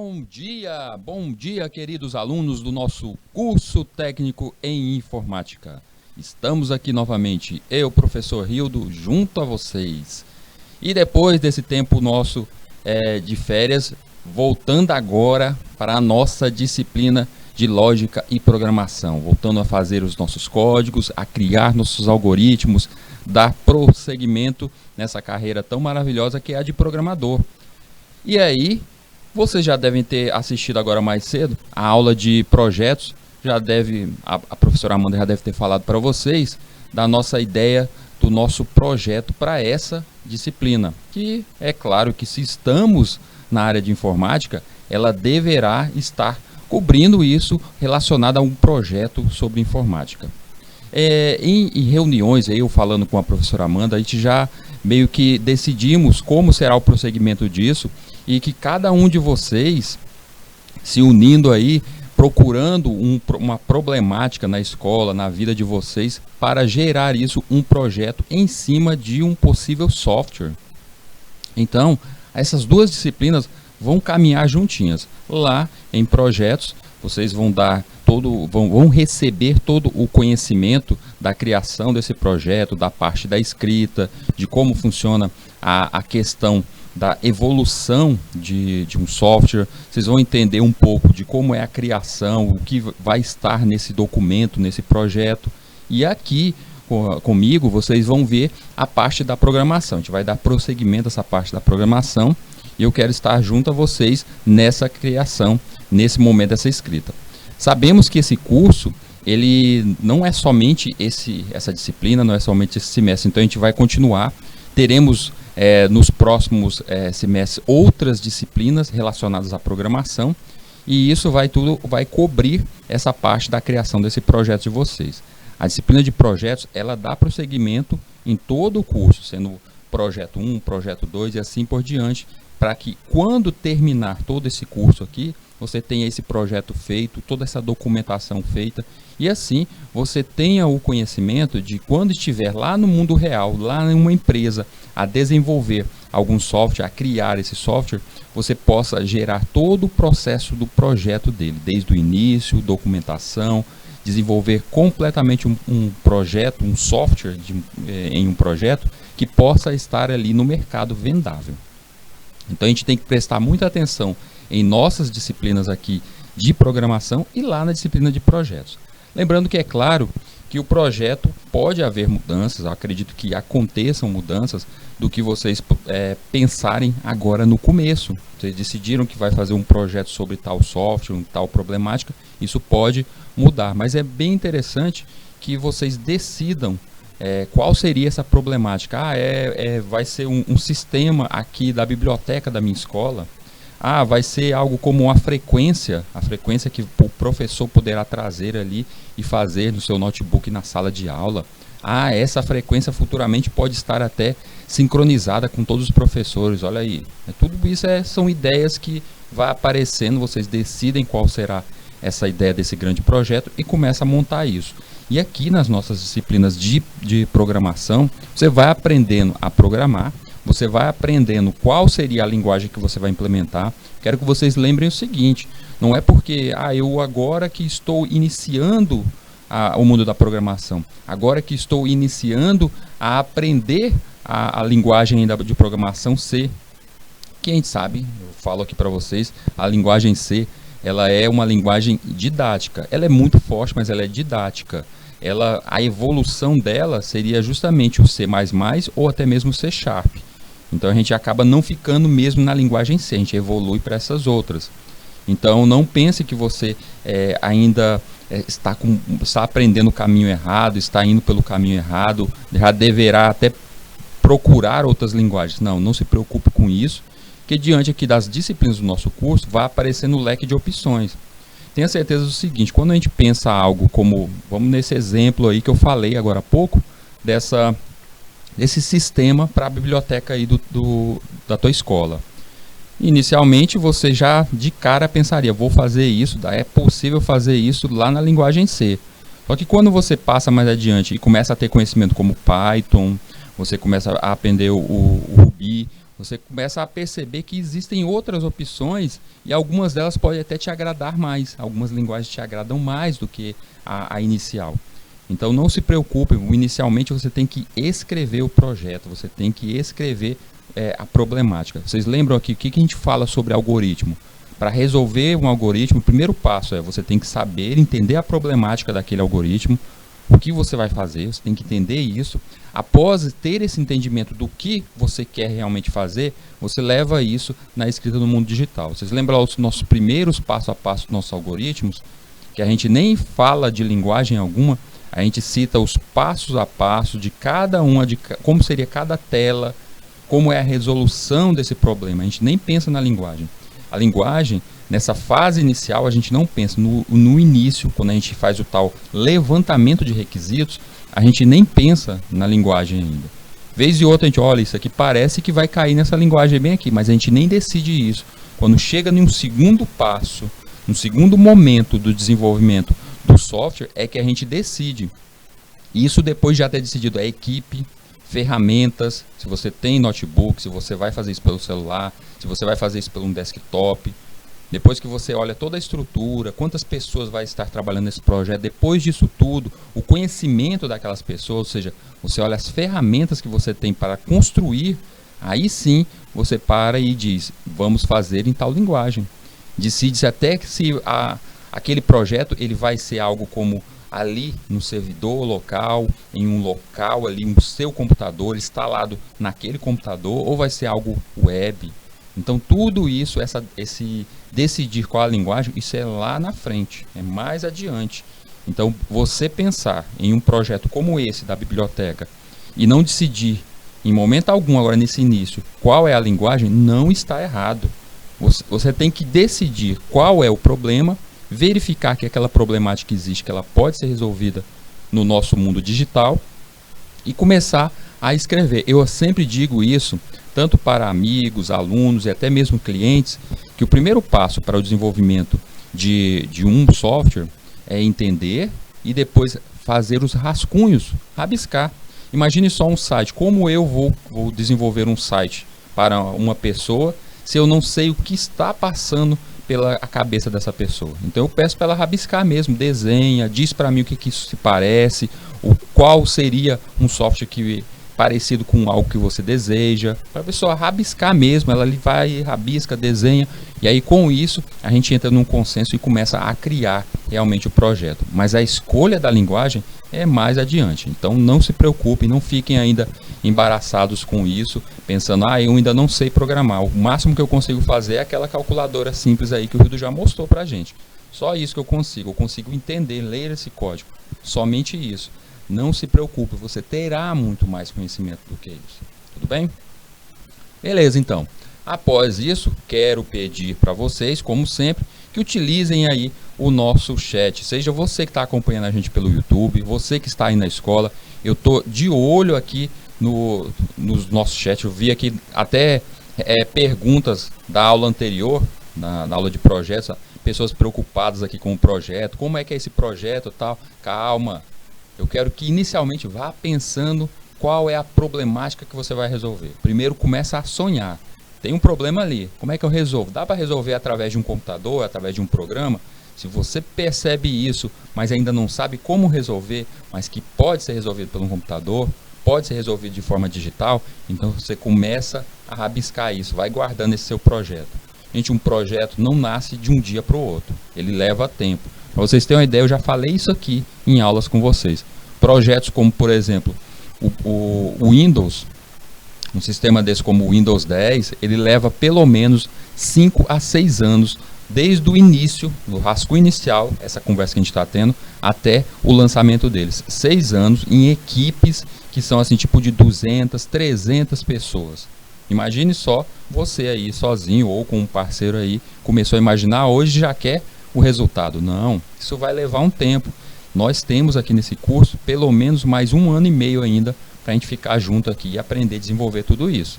Bom dia, queridos alunos do nosso curso técnico em informática. Estamos aqui novamente, eu, professor Rildo, junto a vocês. E depois desse tempo nosso de férias, voltando agora para a nossa disciplina de lógica e programação, voltando a fazer os nossos códigos, a criar nossos algoritmos, dar prosseguimento nessa carreira tão maravilhosa que é a de programador. E aí, vocês já devem ter assistido agora mais cedo a aula de projetos, a professora Amanda já deve ter falado para vocês da nossa ideia do nosso projeto para essa disciplina, que é claro que se estamos na área de informática, ela deverá estar cobrindo isso relacionado a um projeto sobre informática. Em reuniões, eu falando com a professora Amanda, a gente já meio que decidimos como será o prosseguimento disso e que cada um de vocês se unindo aí, procurando uma problemática na escola, na vida de vocês, para gerar isso, um projeto em cima de um possível software. Então, essas duas disciplinas vão caminhar juntinhas. Lá em projetos, vocês vão receber todo o conhecimento da criação desse projeto, da parte da escrita, de como funciona a questão da evolução de um software. Vocês vão entender um pouco de como é a criação, o que vai estar nesse documento, nesse projeto. E aqui comigo vocês vão ver a parte da programação. A gente vai dar prosseguimento a essa parte da programação e eu quero estar junto a vocês nessa criação, nesse momento dessa escrita. Sabemos que esse curso, ele não é somente essa disciplina, não é somente esse semestre, então a gente vai continuar. Teremos nos próximos semestres outras disciplinas relacionadas à programação e isso vai cobrir essa parte da criação desse projeto de vocês. A disciplina de projetos, ela dá prosseguimento em todo o curso, sendo projeto 1, projeto 2 e assim por diante, para que quando terminar todo esse curso aqui, você tenha esse projeto feito, toda essa documentação feita, e assim você tenha o conhecimento de quando estiver lá no mundo real, lá em uma empresa, a desenvolver algum software, a criar esse software, você possa gerar todo o processo do projeto dele, desde o início, documentação, desenvolver completamente um projeto, um software em um projeto que possa estar ali no mercado vendável. Então a gente tem que prestar muita atenção em nossas disciplinas aqui de programação e lá na disciplina de projetos. Lembrando que é claro que o projeto pode haver mudanças, eu acredito que aconteçam mudanças do que vocês pensarem agora no começo. Vocês decidiram que vai fazer um projeto sobre tal software, tal problemática, isso pode mudar, mas é bem interessante que vocês decidam qual seria essa problemática. Vai ser um sistema aqui da biblioteca da minha escola. Vai ser algo como a frequência que o professor poderá trazer ali e fazer no seu notebook na sala de aula. Essa frequência futuramente pode estar até sincronizada com todos os professores. Olha aí, tudo isso são ideias que vai aparecendo, vocês decidem qual será essa ideia desse grande projeto e começa a montar isso. E aqui nas nossas disciplinas de programação, você vai aprendendo a programar, você vai aprendendo qual seria a linguagem que você vai implementar. Quero que vocês lembrem o seguinte, não é porque eu agora que estou iniciando o mundo da programação, agora que estou iniciando a aprender a linguagem ainda de programação C, que a gente sabe, eu falo aqui para vocês, a linguagem C, ela é uma linguagem didática, ela é muito forte, mas ela é didática. A evolução dela seria justamente o C++ ou até mesmo o C#. Então a gente acaba não ficando mesmo na linguagem C, a gente evolui para essas outras. Então não pense que você ainda está aprendendo o caminho errado, está indo pelo caminho errado, já deverá até procurar outras linguagens. Não se preocupe com isso, que diante aqui das disciplinas do nosso curso vai aparecendo o leque de opções. Tenha certeza do seguinte, quando a gente pensa algo como, vamos nesse exemplo aí que eu falei agora há pouco, desse sistema para a biblioteca aí da tua escola. Inicialmente você já de cara pensaria, vou fazer isso, é possível fazer isso lá na linguagem C. Só que quando você passa mais adiante e começa a ter conhecimento como Python, você começa a aprender o Ruby, você começa a perceber que existem outras opções e algumas delas podem até te agradar mais. Algumas linguagens te agradam mais do que a inicial. Então não se preocupe, inicialmente você tem que escrever o projeto, você tem que escrever a problemática. Vocês lembram aqui o que a gente fala sobre algoritmo? Para resolver um algoritmo, o primeiro passo é você tem que saber, entender a problemática daquele algoritmo, o que você vai fazer, você tem que entender isso. Após ter esse entendimento do que você quer realmente fazer, você leva isso na escrita no mundo digital. Vocês lembram os nossos primeiros passo a passo dos nossos algoritmos? Que a gente nem fala de linguagem alguma, a gente cita os passos a passo de cada uma, de como seria cada tela, como é a resolução desse problema. A gente nem pensa na linguagem. A linguagem, nessa fase inicial, a gente não pensa. No início, quando a gente faz o tal levantamento de requisitos, a gente nem pensa na linguagem ainda. Vez e outra a gente olha, isso aqui parece que vai cair nessa linguagem bem aqui, mas a gente nem decide isso. Quando chega em um segundo passo, no segundo momento do desenvolvimento do software, é que a gente decide. Isso depois de já ter decidido a equipe, ferramentas, se você tem notebook, se você vai fazer isso pelo celular, se você vai fazer isso pelo desktop. Depois que você olha toda a estrutura, quantas pessoas vai estar trabalhando nesse projeto, depois disso tudo, o conhecimento daquelas pessoas, ou seja, você olha as ferramentas que você tem para construir, aí sim você para e diz, vamos fazer em tal linguagem. Decide-se até que se aquele projeto ele vai ser algo como ali no servidor local, em um local ali, no seu computador, instalado naquele computador, ou vai ser algo web. Então tudo isso, esse decidir qual a linguagem, isso é lá na frente, é mais adiante. Então você pensar em um projeto como esse da biblioteca e não decidir em momento algum agora nesse início qual é a linguagem, não está errado. Você tem que decidir qual é o problema, verificar que aquela problemática existe, que ela pode ser resolvida no nosso mundo digital e começar a escrever. Eu sempre digo isso, tanto para amigos, alunos e até mesmo clientes, que o primeiro passo para o desenvolvimento de um software é entender e depois fazer os rascunhos, rabiscar. Imagine só um site, como eu vou desenvolver um site para uma pessoa se eu não sei o que está passando pela cabeça dessa pessoa. Então eu peço para ela rabiscar mesmo, desenha, diz para mim o que isso se parece, qual seria um software parecido com algo que você deseja, para a pessoa rabiscar mesmo, ela vai, rabisca, desenha, e aí com isso a gente entra num consenso e começa a criar realmente o projeto. Mas a escolha da linguagem é mais adiante, então não se preocupem, não fiquem ainda embaraçados com isso, pensando, eu ainda não sei programar, o máximo que eu consigo fazer é aquela calculadora simples aí que o Rildo já mostrou pra gente. Só isso que eu consigo entender, ler esse código, somente isso. Não se preocupe, você terá muito mais conhecimento do que isso. Tudo bem? Beleza, então. Após isso, quero pedir para vocês, como sempre, que utilizem aí o nosso chat. Seja você que está acompanhando a gente pelo YouTube, você que está aí na escola. Eu estou de olho aqui no nosso chat. Eu vi aqui até perguntas da aula anterior, na aula de projetos, pessoas preocupadas aqui com o projeto. Como é que é esse projeto e tal? Calma. Eu quero que inicialmente vá pensando qual é a problemática que você vai resolver. Primeiro começa a sonhar. Tem um problema ali, como é que eu resolvo? Dá para resolver através de um computador, através de um programa? Se você percebe isso, mas ainda não sabe como resolver, mas que pode ser resolvido pelo computador, pode ser resolvido de forma digital, então você começa a rabiscar isso, vai guardando esse seu projeto. Gente, um projeto não nasce de um dia para o outro, ele leva tempo. Para vocês terem uma ideia, eu já falei isso aqui em aulas com vocês. Projetos como, por exemplo, o Windows, um sistema desse como o Windows 10, ele leva pelo menos 5 a 6 anos, desde o início, no rascunho inicial, essa conversa que a gente está tendo, até o lançamento deles. 6 anos em equipes que são assim, tipo de 200, 300 pessoas. Imagine só você aí sozinho ou com um parceiro aí, começou a imaginar, hoje já quer o resultado. Não, isso vai levar um tempo. Nós temos aqui nesse curso pelo menos mais 1 ano e meio ainda para a gente ficar junto aqui e aprender a desenvolver tudo isso.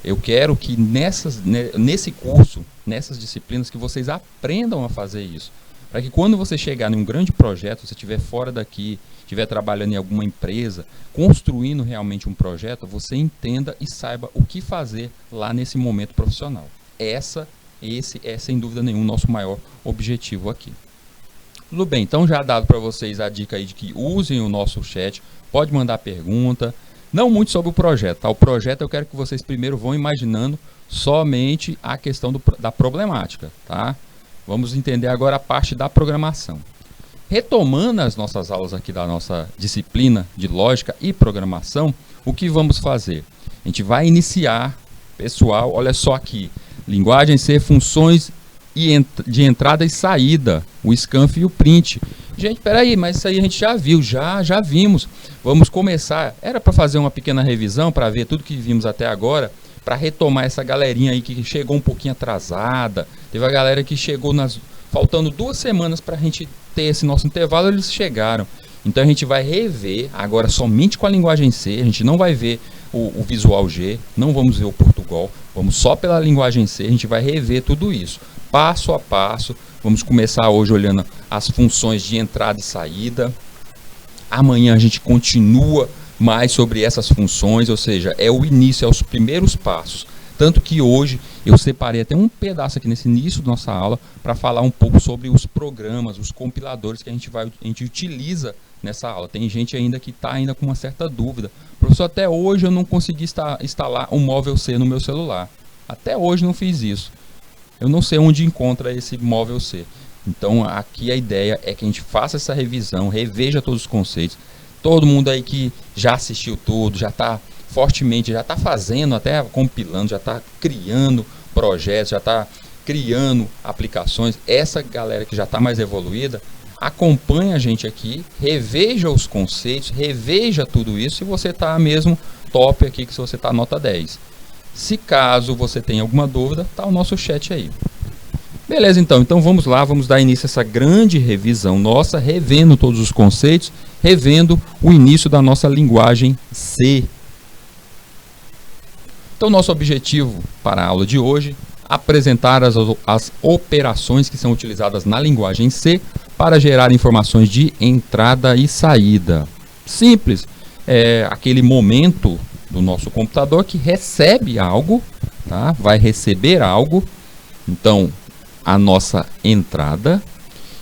Eu quero que nesse curso, nessas disciplinas, que vocês aprendam a fazer isso. para que quando você chegar em um grande projeto, você estiver fora daqui, estiver trabalhando em alguma empresa, construindo realmente um projeto, você entenda e saiba o que fazer lá nesse momento profissional. Esse é sem dúvida nenhuma o nosso maior objetivo aqui. Tudo bem, então já dado para vocês a dica aí de que usem o nosso chat, pode mandar pergunta, não muito sobre o projeto, tá? O projeto eu quero que vocês primeiro vão imaginando somente a questão da problemática, tá? Vamos entender agora a parte da programação. Retomando as nossas aulas aqui da nossa disciplina de lógica e programação, o que vamos fazer? A gente vai iniciar, pessoal, olha só aqui, linguagem C, funções de entrada e saída, o scanf e o print. Gente, peraí, mas isso aí a gente já viu, já vimos. Vamos começar, era para fazer uma pequena revisão, para ver tudo que vimos até agora, para retomar essa galerinha aí que chegou um pouquinho atrasada. Teve a galera que chegou faltando 2 semanas para a gente ter esse nosso intervalo, eles chegaram. Então a gente vai rever agora somente com a linguagem C, a gente não vai ver o Visual G, não vamos ver o Portugal, vamos só pela linguagem C, a gente vai rever tudo isso, passo a passo. Vamos começar hoje olhando as funções de entrada e saída. Amanhã a gente continua mais sobre essas funções, ou seja, é o início, é os primeiros passos. Tanto que hoje eu separei até um pedaço aqui nesse início da nossa aula para falar um pouco sobre os programas, os compiladores que a gente utiliza nessa aula. Tem gente ainda que está ainda com uma certa dúvida. Professor, até hoje eu não consegui instalar um móvel C no meu celular. Até hoje não fiz isso. Eu não sei onde encontra esse móvel C. Então aqui a ideia é que a gente faça essa revisão, reveja todos os conceitos. Todo mundo aí que já assistiu tudo, já está fortemente, já está fazendo, até compilando, já está criando projetos, já está criando aplicações. Essa galera que já está mais evoluída, acompanha a gente aqui, reveja os conceitos, reveja tudo isso. Se você está mesmo top aqui, que se você está nota 10. Se caso você tenha alguma dúvida, tá o nosso chat aí. Beleza, então vamos lá, vamos dar início a essa grande revisão nossa, revendo todos os conceitos, revendo o início da nossa linguagem C. Então, nosso objetivo para a aula de hoje, apresentar as operações que são utilizadas na linguagem C para gerar informações de entrada e saída. Simples, é aquele momento do nosso computador que recebe algo, tá? Vai receber algo, então a nossa entrada,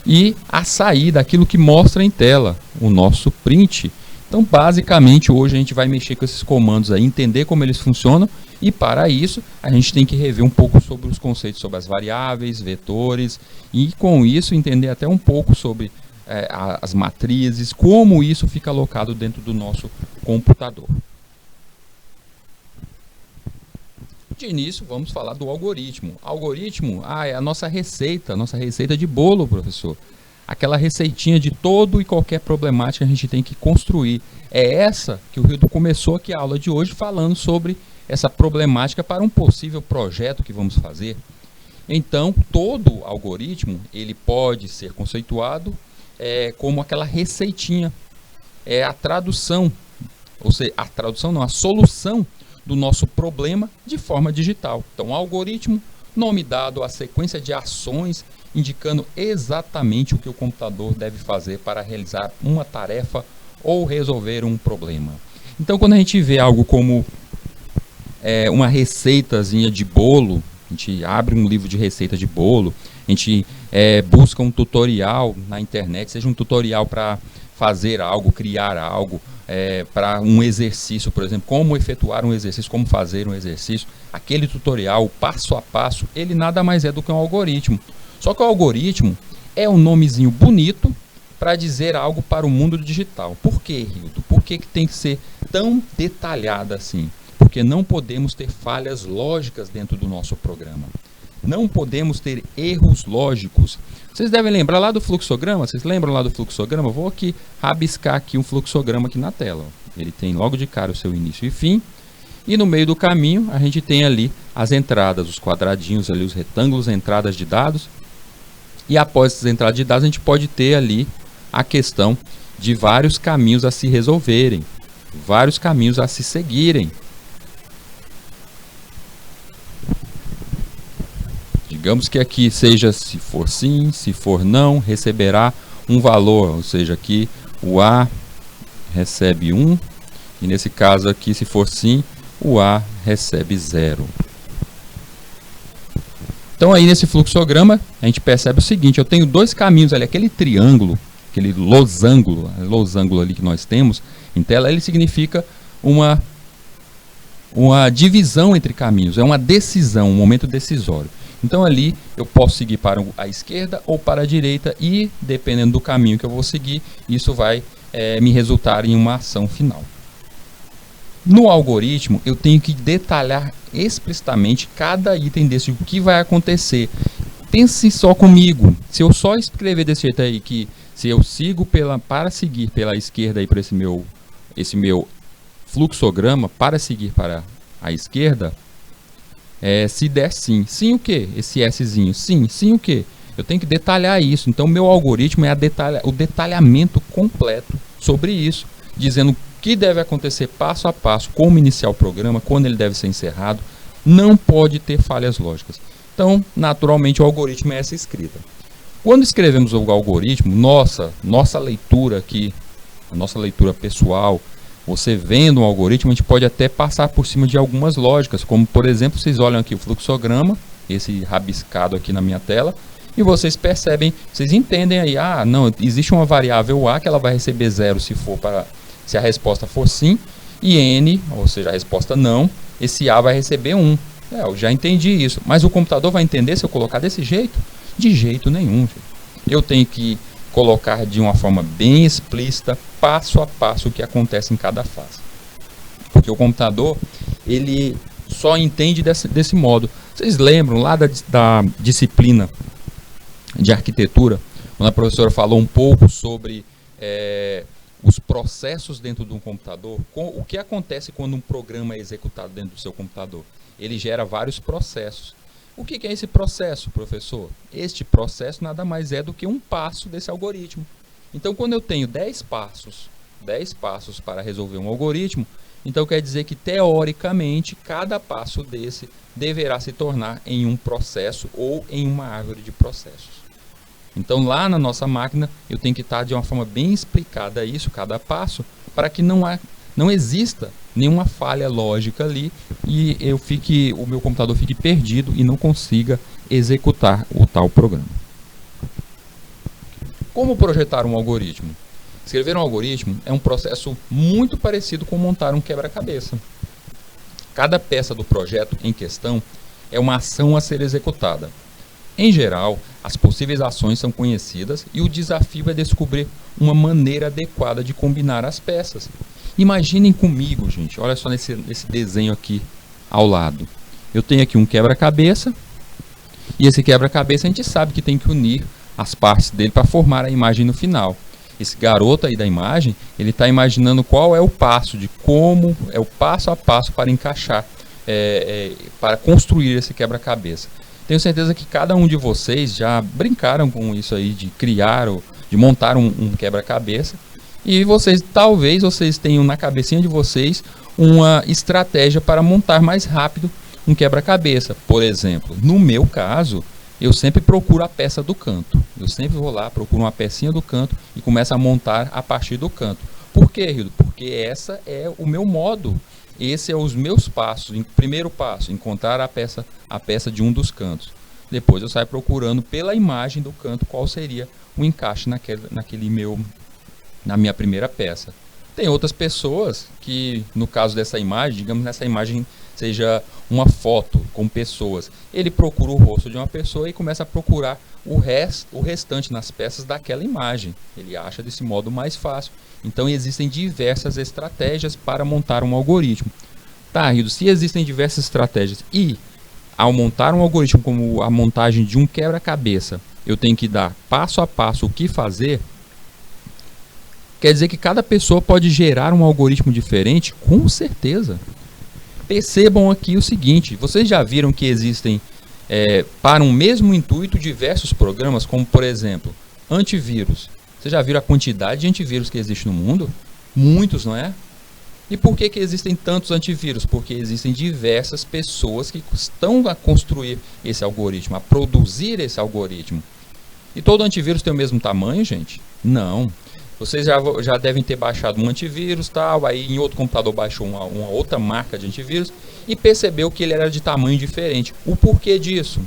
e a saída, aquilo que mostra em tela, o nosso print. Então basicamente hoje a gente vai mexer com esses comandos aí, entender como eles funcionam, e para isso a gente tem que rever um pouco sobre os conceitos sobre as variáveis, vetores, e com isso entender até um pouco sobre as matrizes, como isso fica alocado dentro do nosso computador. De início, vamos falar do algoritmo. Algoritmo, é a nossa receita de bolo, professor. Aquela receitinha de todo e qualquer problemática que a gente tem que construir. É essa que o Rildo começou aqui a aula de hoje falando sobre essa problemática para um possível projeto que vamos fazer. Então, todo algoritmo, ele pode ser conceituado como aquela receitinha. É a tradução, ou seja, a tradução não, a solução do nosso problema de forma digital. Então, algoritmo, nome dado à sequência de ações, indicando exatamente o que o computador deve fazer para realizar uma tarefa ou resolver um problema. Então, quando a gente vê algo como uma receitazinha de bolo, a gente abre um livro de receita de bolo, a gente busca um tutorial na internet, seja um tutorial para fazer algo, criar algo, para um exercício, por exemplo, como efetuar um exercício, como fazer um exercício, aquele tutorial, passo a passo, ele nada mais é do que um algoritmo. Só que o algoritmo é um nomezinho bonito para dizer algo para o mundo digital. Por que, Rildo? Por que tem que ser tão detalhada assim? Porque não podemos ter falhas lógicas dentro do nosso programa. Não podemos ter erros lógicos. Vocês devem lembrar lá do fluxograma? Vocês lembram lá do fluxograma? Vou aqui rabiscar aqui um fluxograma aqui na tela. Ele tem logo de cara o seu início e fim. E no meio do caminho a gente tem ali as entradas, os quadradinhos ali, os retângulos, entradas de dados. E após essas entradas de dados a gente pode ter ali a questão de vários caminhos a se resolverem, vários caminhos a se seguirem. Digamos que aqui seja se for sim, se for não, receberá um valor, ou seja, aqui o A recebe 1, e nesse caso aqui, se for sim, o A recebe 0. Então aí nesse fluxograma, a gente percebe o seguinte, eu tenho dois caminhos ali, aquele triângulo, aquele losango ali que nós temos em tela, ele significa uma divisão entre caminhos, é uma decisão, um momento decisório. Então ali eu posso seguir para a esquerda ou para a direita e, dependendo do caminho que eu vou seguir, isso vai me resultar em uma ação final. No algoritmo, eu tenho que detalhar explicitamente cada item desse, o que vai acontecer. Pense só comigo, se eu só escrever desse jeito aí, que se eu sigo para seguir pela esquerda aí para esse meu fluxograma, para seguir para a esquerda, se der sim. Sim o que? Esse Szinho. Sim. Sim o que? Eu tenho que detalhar isso. Então, meu algoritmo é o detalhamento completo sobre isso, dizendo o que deve acontecer passo a passo, como iniciar o programa, quando ele deve ser encerrado. Não pode ter falhas lógicas. Então, naturalmente, o algoritmo é essa escrita. Quando escrevemos o algoritmo, nossa leitura aqui, a nossa leitura pessoal, você vendo um algoritmo, a gente pode até passar por cima de algumas lógicas, como por exemplo, vocês olham aqui o fluxograma, esse rabiscado aqui na minha tela, e vocês percebem, vocês entendem aí, não, existe uma variável A que ela vai receber 0 se a resposta for sim, e N, ou seja, a resposta não, esse A vai receber 1. Eu já entendi isso, mas o computador vai entender se eu colocar desse jeito? De jeito nenhum. Gente. Eu tenho que colocar de uma forma bem explícita, passo a passo, o que acontece em cada fase. Porque o computador, ele só entende desse modo. Vocês lembram lá da disciplina de arquitetura, quando a professora falou um pouco sobre os processos dentro de um computador? O que acontece quando um programa é executado dentro do seu computador? Ele gera vários processos. O que é esse processo, professor? Este processo nada mais é do que um passo desse algoritmo. Então, quando eu tenho 10 passos para resolver um algoritmo, então quer dizer que, teoricamente, cada passo desse deverá se tornar em um processo ou em uma árvore de processos. Então, lá na nossa máquina, eu tenho que estar de uma forma bem explicada isso, cada passo, para que não exista nenhuma falha lógica ali e o meu computador fique perdido e não consiga executar o tal programa. Como projetar um algoritmo? Escrever um algoritmo é um processo muito parecido com montar um quebra-cabeça. Cada peça do projeto em questão é uma ação a ser executada. Em geral, as possíveis ações são conhecidas e o desafio é descobrir uma maneira adequada de combinar as peças. Imaginem comigo, gente, olha só nesse desenho aqui ao lado. Eu tenho aqui um quebra-cabeça e esse quebra-cabeça a gente sabe que tem que unir as partes dele para formar a imagem no final. Esse garoto aí da imagem, ele está imaginando qual é o passo, de como é o passo a passo para encaixar, para construir esse quebra-cabeça. Tenho certeza que cada um de vocês já brincaram com isso aí, de criar ou de montar um quebra-cabeça. E talvez vocês tenham na cabecinha de vocês uma estratégia para montar mais rápido um quebra-cabeça. Por exemplo, no meu caso, eu sempre procuro a peça do canto. Eu sempre vou lá, procuro uma pecinha do canto e começo a montar a partir do canto. Por quê, Rildo? Porque essa é o meu modo. Esses são os meus passos. Primeiro passo, encontrar a peça de um dos cantos. Depois eu saio procurando pela imagem do canto qual seria o encaixe na minha primeira peça. Tem outras pessoas que, no caso dessa imagem, digamos nessa imagem seja uma foto com pessoas, ele procura o rosto de uma pessoa e começa a procurar o restante nas peças daquela imagem. Ele acha desse modo mais fácil. Então existem diversas estratégias para montar um algoritmo. Tá, Rildo, se existem diversas estratégias e ao montar um algoritmo como a montagem de um quebra-cabeça, eu tenho que dar passo a passo o que fazer, quer dizer que cada pessoa pode gerar um algoritmo diferente? Com certeza. Percebam aqui o seguinte, vocês já viram que existem, para um mesmo intuito, diversos programas, como por exemplo, antivírus. Vocês já viram a quantidade de antivírus que existe no mundo? Muitos, não é? E por que existem tantos antivírus? Porque existem diversas pessoas que estão a construir esse algoritmo, a produzir esse algoritmo. E todo antivírus tem o mesmo tamanho, gente? Não. Vocês já devem ter baixado um antivírus, tal, aí em outro computador baixou uma outra marca de antivírus e percebeu que ele era de tamanho diferente. O porquê disso?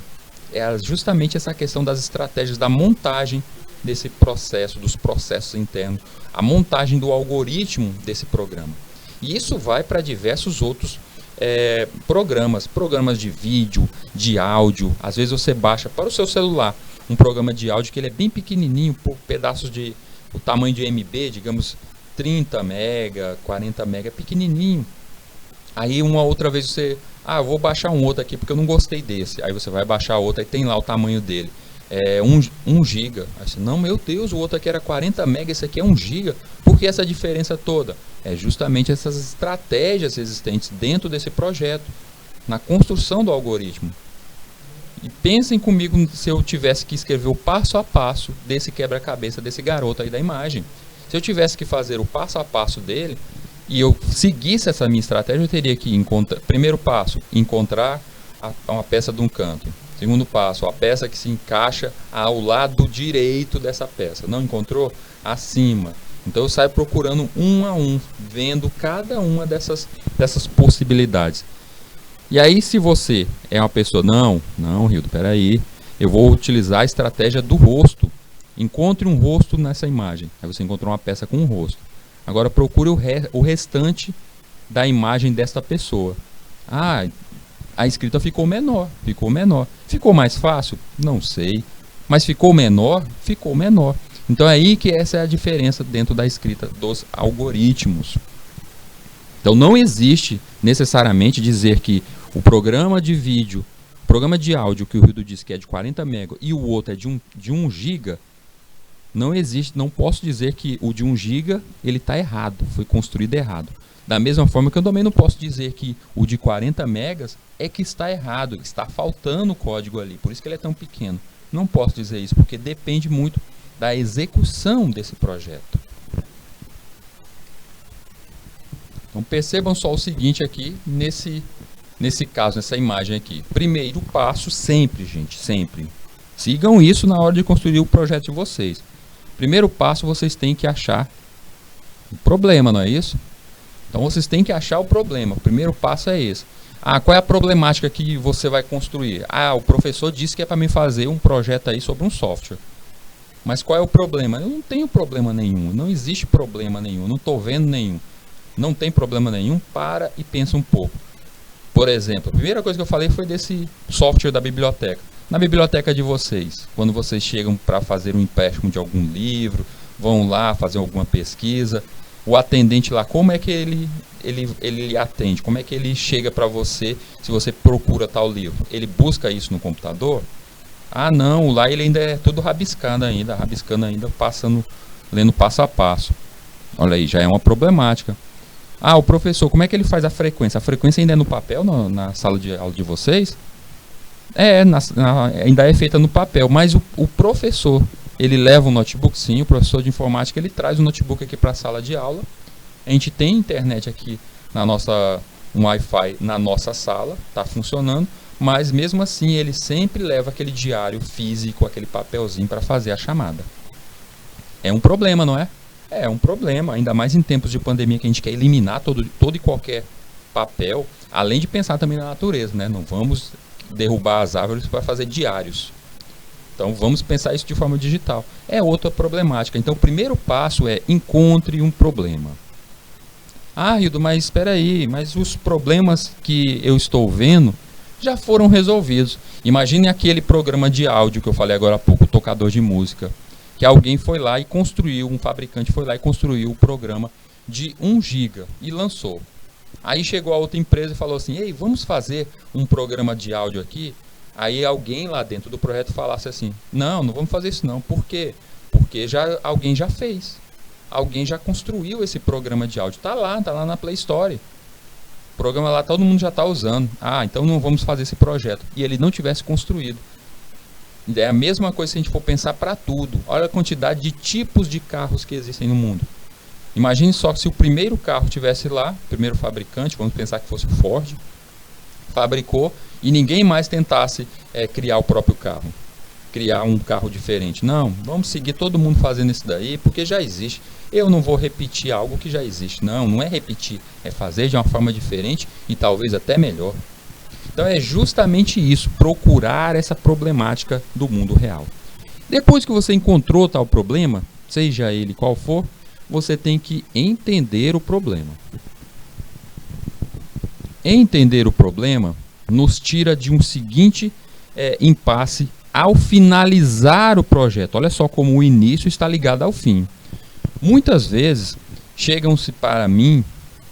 É justamente essa questão das estratégias da montagem desse processo, dos processos internos, a montagem do algoritmo desse programa. E isso vai para diversos outros programas de vídeo, de áudio. Às vezes você baixa para o seu celular um programa de áudio que ele é bem pequenininho, por pedaços de o tamanho de MB, digamos 30 mega, 40 mega, pequenininho. Aí uma outra vez você, eu vou baixar um outro aqui porque eu não gostei desse. Aí você vai baixar outro, aí tem lá o tamanho dele. 1 GB. Aí você, não, meu Deus, o outro aqui era 40 MB, esse aqui é 1 GB. Por que essa diferença toda? É justamente essas estratégias existentes dentro desse projeto, na construção do algoritmo. E pensem comigo se eu tivesse que escrever o passo a passo desse quebra-cabeça, desse garoto aí da imagem. Se eu tivesse que fazer o passo a passo dele, e eu seguisse essa minha estratégia, eu teria que encontrar, primeiro passo, encontrar uma peça de um canto. Segundo passo, a peça que se encaixa ao lado direito dessa peça. Não encontrou? Acima. Então eu saio procurando um a um, vendo cada uma dessas possibilidades. E aí, se você é uma pessoa, não, Rildo, peraí, eu vou utilizar a estratégia do rosto. Encontre um rosto nessa imagem. Aí você encontrou uma peça com um rosto. Agora procure o restante da imagem desta pessoa. A escrita ficou menor. Ficou mais fácil? Não sei. Mas ficou menor? Ficou menor. Então é aí que essa é a diferença dentro da escrita dos algoritmos. Então não existe necessariamente dizer que o programa de vídeo, o programa de áudio que o Rildo disse que é de 40 MB e o outro é de 1 GB, não existe, não posso dizer que o de 1 GB ele está errado, foi construído errado. Da mesma forma que eu também não posso dizer que o de 40 MB é que está errado, está faltando código ali, por isso que ele é tão pequeno. Não posso dizer isso, porque depende muito da execução desse projeto. Então percebam só o seguinte aqui, nesse caso, nessa imagem aqui. Primeiro passo, sempre, gente, sempre. Sigam isso na hora de construir o projeto de vocês. Primeiro passo, vocês têm que achar o problema, não é isso? Então vocês têm que achar o problema. O primeiro passo é esse. Qual é a problemática que você vai construir? O professor disse que é para mim fazer um projeto aí sobre um software. Mas qual é o problema? Eu não tenho problema nenhum, não existe problema nenhum, não estou vendo nenhum. Não tem problema nenhum, para e pensa um pouco. Por exemplo, a primeira coisa que eu falei foi desse software da biblioteca. Na biblioteca de vocês, quando vocês chegam para fazer um empréstimo de algum livro, vão lá fazer alguma pesquisa, o atendente lá, como é que ele atende? Como é que ele chega para você se você procura tal livro? Ele busca isso no computador? Não, lá ele ainda é tudo rabiscando ainda, passando, lendo passo a passo. Olha aí, já é uma problemática. O professor, como é que ele faz a frequência? A frequência ainda é no papel, na sala de aula de vocês? Ainda é feita no papel, mas o professor, ele leva um notebook, sim, o professor de informática, ele traz o notebook aqui para a sala de aula. A gente tem internet aqui um Wi-Fi na nossa sala, está funcionando, mas mesmo assim ele sempre leva aquele diário físico, aquele papelzinho para fazer a chamada. É um problema, não é? É um problema, ainda mais em tempos de pandemia que a gente quer eliminar todo e qualquer papel, além de pensar também na natureza, né? Não vamos derrubar as árvores para fazer diários. Então vamos pensar isso de forma digital. É outra problemática. Então o primeiro passo é encontre um problema. Rildo, mas espera aí, mas os problemas que eu estou vendo já foram resolvidos. Imagine aquele programa de áudio que eu falei agora há pouco, o tocador de música, que alguém foi lá e construiu, um fabricante foi lá e construiu o programa de 1 GB e lançou. Aí chegou a outra empresa e falou assim, ei, vamos fazer um programa de áudio aqui? Aí alguém lá dentro do projeto falasse assim, não vamos fazer isso não. Por quê? Porque alguém já fez. Alguém já construiu esse programa de áudio. Tá lá na Play Store. O programa lá todo mundo já está usando. Então não vamos fazer esse projeto. E ele não tivesse construído. É a mesma coisa se a gente for pensar para tudo. Olha a quantidade de tipos de carros que existem no mundo. Imagine só que se o primeiro carro tivesse lá, o primeiro fabricante, vamos pensar que fosse o Ford, fabricou e ninguém mais tentasse criar o próprio carro, criar um carro diferente. Não, vamos seguir todo mundo fazendo isso daí, porque já existe. Eu não vou repetir algo que já existe. Não, não é repetir, é fazer de uma forma diferente e talvez até melhor. Então é justamente isso, procurar essa problemática do mundo real. Depois que você encontrou tal problema, seja ele qual for, você tem que entender o problema. Entender o problema nos tira de um seguinte impasse ao finalizar o projeto. Olha só como o início está ligado ao fim. Muitas vezes chegam-se para mim,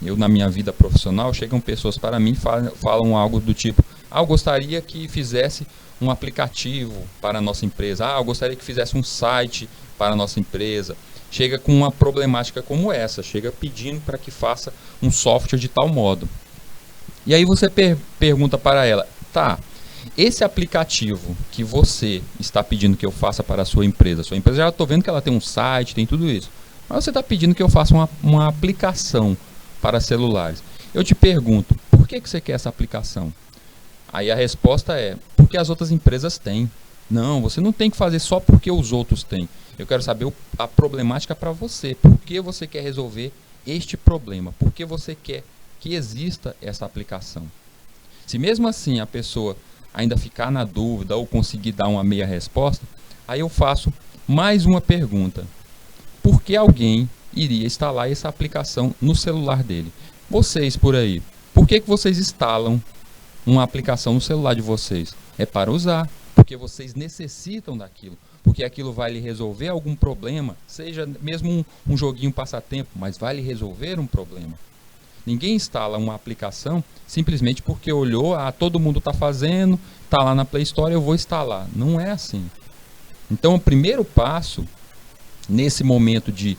eu na minha vida profissional, chegam pessoas para mim e falam algo do tipo: eu gostaria que fizesse um aplicativo para a nossa empresa, eu gostaria que fizesse um site para a nossa empresa. Chega com uma problemática como essa, chega pedindo para que faça um software de tal modo. E aí você pergunta para ela: tá, esse aplicativo que você está pedindo que eu faça para a sua empresa já estou vendo que ela tem um site, tem tudo isso, mas você está pedindo que eu faça uma aplicação para celulares. Eu te pergunto, por que você quer essa aplicação? Aí a resposta é: porque as outras empresas têm. Não, você não tem que fazer só porque os outros têm. Eu quero saber a problemática para você. Por que você quer resolver este problema? Por que você quer que exista essa aplicação? Se mesmo assim a pessoa ainda ficar na dúvida ou conseguir dar uma meia resposta, aí eu faço mais uma pergunta: por que alguém iria instalar essa aplicação no celular dele? Vocês por aí, por que vocês instalam uma aplicação no celular de vocês? É para usar, porque vocês necessitam daquilo, porque aquilo vai lhe resolver algum problema, seja mesmo um joguinho passatempo, mas vai lhe resolver um problema. Ninguém instala uma aplicação simplesmente porque olhou, todo mundo está fazendo, está lá na Play Store, eu vou instalar. Não é assim. Então o primeiro passo, nesse momento de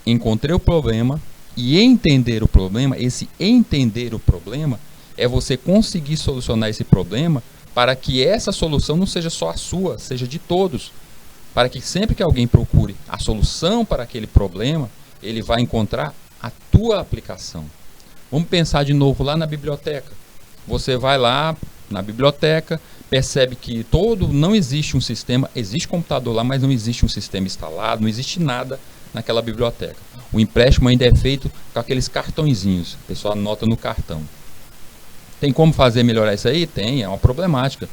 encontrei o problema e entender o problema, esse entender o problema é você conseguir solucionar esse problema para que essa solução não seja só a sua, seja de todos. Para que sempre que alguém procure a solução para aquele problema, ele vai encontrar a tua aplicação. Vamos pensar de novo lá na biblioteca. Você vai lá na biblioteca, percebe que não existe um sistema, existe computador lá, mas não existe um sistema instalado, não existe nada naquela biblioteca. O empréstimo ainda é feito com aqueles cartõezinhos, o pessoal anota no cartão. Tem como fazer melhorar isso aí? Tem, é uma problemática.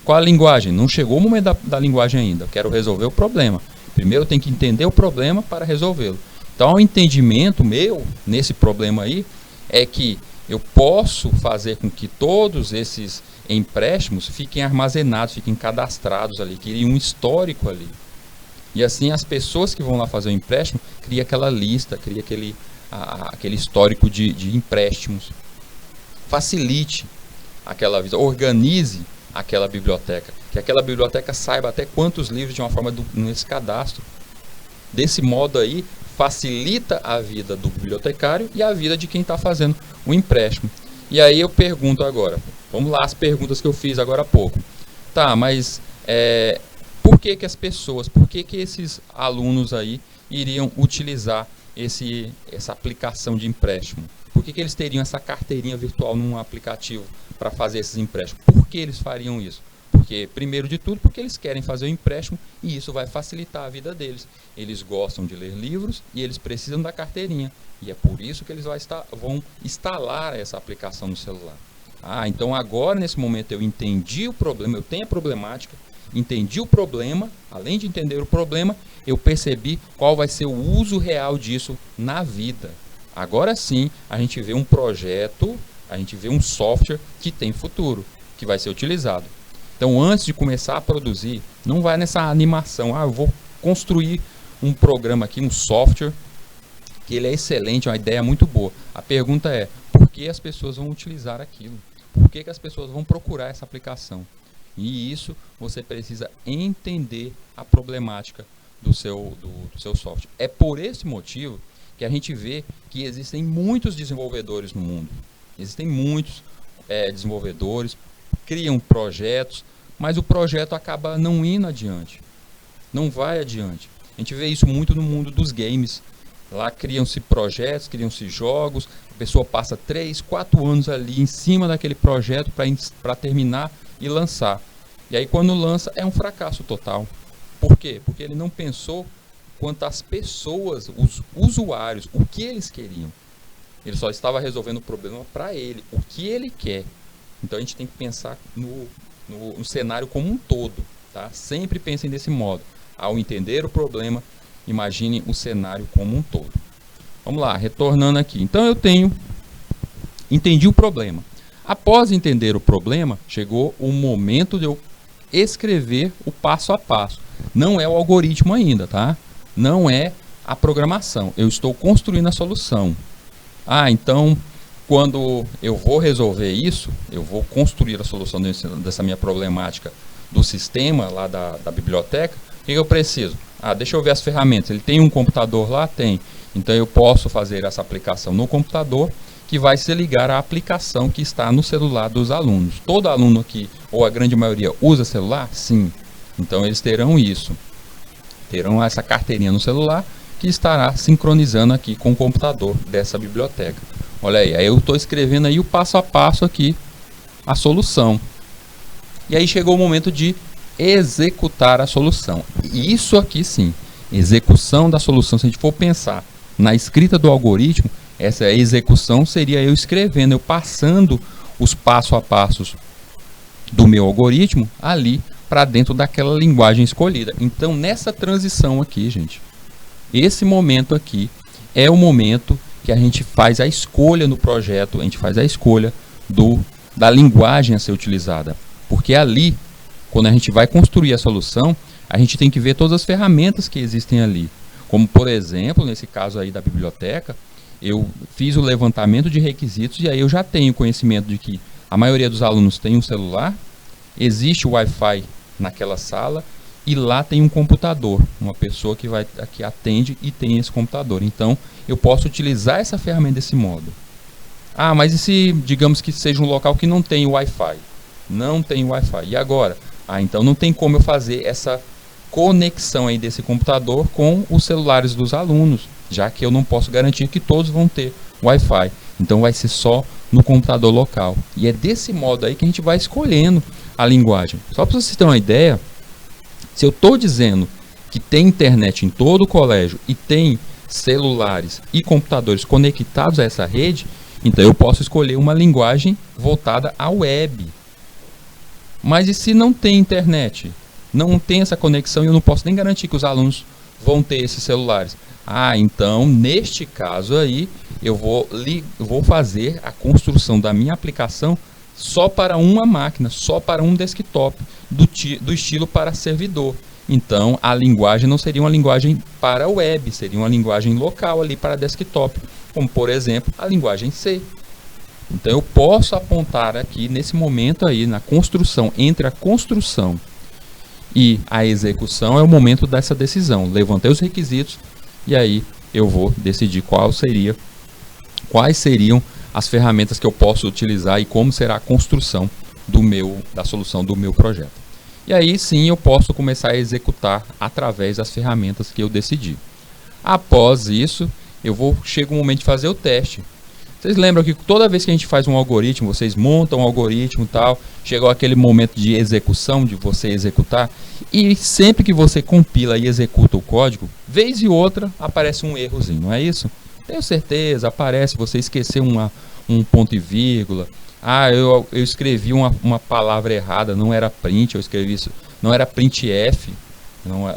Qual a linguagem? Não chegou o momento da linguagem ainda, eu quero resolver o problema. Primeiro eu tenho que entender o problema para resolvê-lo. Então o entendimento meu nesse problema aí é que eu posso fazer com que todos esses empréstimos fiquem armazenados, fiquem cadastrados ali, criem um histórico ali. E assim as pessoas que vão lá fazer o empréstimo criam aquela lista, criam aquele histórico de empréstimos. Facilite aquela vida, organize aquela biblioteca, que aquela biblioteca saiba até quantos livros de uma forma nesse cadastro. Desse modo aí, facilita a vida do bibliotecário e a vida de quem está fazendo o empréstimo. E aí eu pergunto agora, vamos lá as perguntas que eu fiz agora há pouco. Tá, mas por que as pessoas, por que esses alunos aí iriam utilizar essa aplicação de empréstimo? Por que eles teriam essa carteirinha virtual num aplicativo para fazer esses empréstimos? Por que eles fariam isso? Porque, primeiro de tudo, porque eles querem fazer o empréstimo e isso vai facilitar a vida deles. Eles gostam de ler livros e eles precisam da carteirinha. E é por isso que eles vão instalar essa aplicação no celular. Então agora, nesse momento, eu entendi o problema, eu tenho a problemática, entendi o problema, além de entender o problema, eu percebi qual vai ser o uso real disso na vida. Agora sim, a gente vê um projeto, a gente vê um software que tem futuro, que vai ser utilizado. Então, antes de começar a produzir, não vai nessa animação. Eu vou construir um programa aqui, um software, que ele é excelente, é uma ideia muito boa. A pergunta é, por que as pessoas vão utilizar aquilo? Por que as pessoas vão procurar essa aplicação? E isso você precisa entender a problemática do seu software. É por esse motivo que a gente vê que existem muitos desenvolvedores no mundo. Existem muitos desenvolvedores, criam projetos, mas o projeto acaba não indo adiante. Não vai adiante. A gente vê isso muito no mundo dos games. Lá criam-se projetos, criam-se jogos, a pessoa passa 3, 4 anos ali em cima daquele projeto para terminar e lançar. E aí quando lança é um fracasso total. Por quê? Porque ele não pensou quanto às pessoas, os usuários, o que eles queriam. Ele só estava resolvendo o problema para ele, o que ele quer. Então a gente tem que pensar no cenário como um todo. Tá? Sempre pensem desse modo. Ao entender o problema, imagine o cenário como um todo. Vamos lá, retornando aqui. Então eu entendi o problema. Após entender o problema, chegou o momento de eu escrever o passo a passo. Não é o algoritmo ainda, tá? Não é a programação. Eu estou construindo a solução. Então, quando eu vou resolver isso, eu vou construir a solução dessa minha problemática do sistema lá da biblioteca, o que eu preciso? Deixa eu ver as ferramentas. Ele tem um computador lá? Tem. Então eu posso fazer essa aplicação no computador, que vai se ligar à aplicação que está no celular dos alunos. Todo aluno aqui, ou a grande maioria, usa celular? Sim. Então eles terão isso. Terão essa carteirinha no celular que estará sincronizando aqui com o computador dessa biblioteca. Olha aí eu estou escrevendo aí o passo a passo aqui, a solução. E aí chegou o momento de executar a solução. E isso aqui sim, execução da solução. Se a gente for pensar na escrita do algoritmo, essa execução seria eu escrevendo, eu passando os passo a passos do meu algoritmo ali para dentro daquela linguagem escolhida. Então nessa transição aqui, gente, esse momento aqui é o momento que a gente faz a escolha no projeto, a gente faz a escolha da linguagem a ser utilizada. Porque ali, quando a gente vai construir a solução, a gente tem que ver todas as ferramentas que existem ali. Como, por exemplo, nesse caso aí da biblioteca, eu fiz o levantamento de requisitos e aí eu já tenho conhecimento de que a maioria dos alunos tem um celular, existe o Wi-Fi naquela sala e lá tem um computador, uma pessoa que atende e tem esse computador. Então, eu posso utilizar essa ferramenta desse modo. Mas e se, digamos que seja um local que não tem Wi-Fi? Não tem Wi-Fi. E agora? Então não tem como eu fazer essa conexão aí desse computador com os celulares dos alunos, já que eu não posso garantir que todos vão ter Wi-Fi. Então vai ser só no computador local. E é desse modo aí que a gente vai escolhendo a linguagem. Só para vocês terem uma ideia, se eu estou dizendo que tem internet em todo o colégio e tem celulares e computadores conectados a essa rede, então eu posso escolher uma linguagem voltada à web. Mas e se não tem internet? Não tem essa conexão e eu não posso nem garantir que os alunos vão ter esses celulares. Então, neste caso aí, eu vou fazer a construção da minha aplicação só para uma máquina, só para um desktop, do estilo para servidor. Então, a linguagem não seria uma linguagem para web, seria uma linguagem local ali para desktop, como, por exemplo, a linguagem C. Então eu posso apontar aqui nesse momento aí na construção, entre a construção e a execução é o momento dessa decisão. Levantei os requisitos e aí eu vou decidir quais seriam as ferramentas que eu posso utilizar e como será a construção da solução do meu projeto. E aí sim eu posso começar a executar através das ferramentas que eu decidi. Após isso, chega o momento de fazer o teste. Vocês lembram que toda vez que a gente faz um algoritmo, vocês montam um algoritmo e tal, chegou aquele momento de execução, de você executar, e sempre que você compila e executa o código, vez e outra aparece um errozinho, não é isso? Tenho certeza, aparece, você esqueceu um ponto e vírgula, eu escrevi uma palavra errada, não era print, eu escrevi isso, não era printf,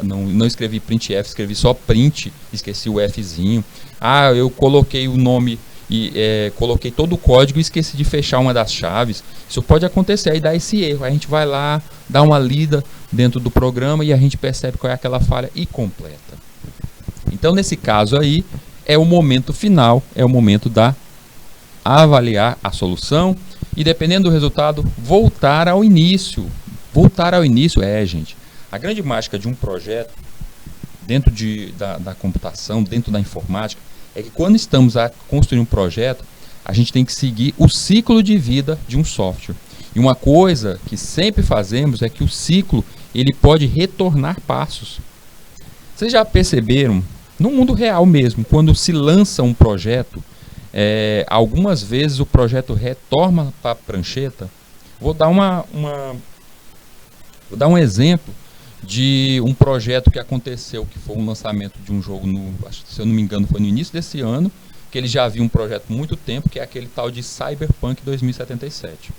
não escrevi printf, escrevi só print, esqueci o Fzinho, eu coloquei o nome e coloquei todo o código e esqueci de fechar uma das chaves. Isso pode acontecer, aí dá esse erro, a gente vai lá, dá uma lida dentro do programa e a gente percebe qual é aquela falha e completa. Então nesse caso aí, é o momento final, é o momento da avaliar a solução e dependendo do resultado, voltar ao início. Voltar ao início, gente, a grande mágica de um projeto, dentro da computação, dentro da informática, é que quando estamos a construir um projeto, a gente tem que seguir o ciclo de vida de um software. E uma coisa que sempre fazemos é que o ciclo ele pode retornar passos. Vocês já perceberam, no mundo real mesmo, quando se lança um projeto, algumas vezes o projeto retorna para a prancheta. Vou dar um exemplo de um projeto que aconteceu, que foi um lançamento de um jogo, se eu não me engano, foi no início desse ano, que ele já havia um projeto há muito tempo, que é aquele tal de Cyberpunk 2077.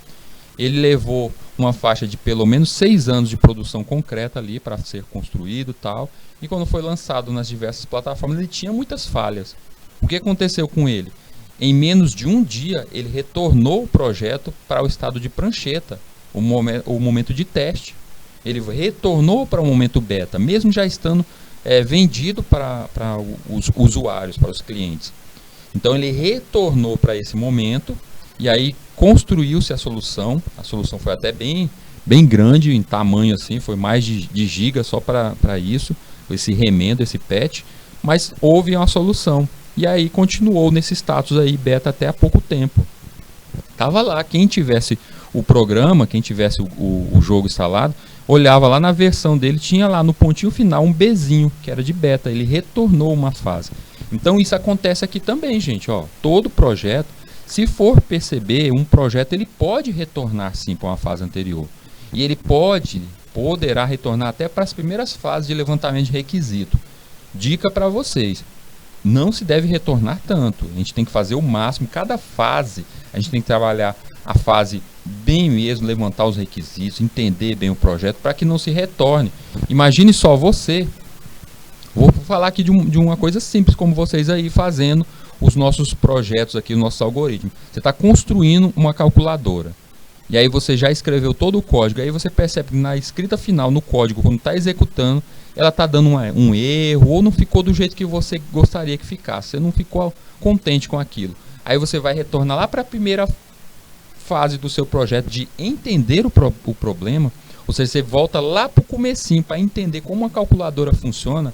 Ele levou uma faixa de pelo menos 6 anos de produção concreta ali para ser construído e tal, e quando foi lançado nas diversas plataformas ele tinha muitas falhas. O que aconteceu com ele? Em menos de um dia ele retornou o projeto para o estado de prancheta, o momento de teste. Ele retornou para o momento beta, mesmo já estando vendido para os usuários, para os clientes. Então ele retornou para esse momento e aí construiu-se a solução. A solução foi até bem grande em tamanho, assim, foi mais de giga só para isso, esse remendo, esse patch, mas houve uma solução. E aí continuou nesse status aí beta até há pouco tempo. Tava lá, quem tivesse o programa, quem tivesse o jogo instalado, olhava lá na versão dele, tinha lá no pontinho final um Bzinho, que era de beta, ele retornou uma fase. Então isso acontece aqui também, gente, ó, todo projeto, se for perceber, um projeto ele pode retornar sim para uma fase anterior. E ele poderá retornar até para as primeiras fases de levantamento de requisito. Dica para vocês, não se deve retornar tanto, a gente tem que fazer o máximo, cada fase a gente tem que trabalhar a fase bem mesmo, levantar os requisitos, entender bem o projeto para que não se retorne. Imagine só você, vou falar aqui de uma coisa simples, como vocês aí fazendo os nossos projetos aqui, os nossos algoritmos. Você está construindo uma calculadora, e aí você já escreveu todo o código, aí você percebe que na escrita final, no código, quando está executando, ela está dando um erro, ou não ficou do jeito que você gostaria que ficasse, você não ficou contente com aquilo. Aí você vai retornar lá para a primeira fase do seu projeto de entender o problema, ou seja, você volta lá para o comecinho para entender como a calculadora funciona,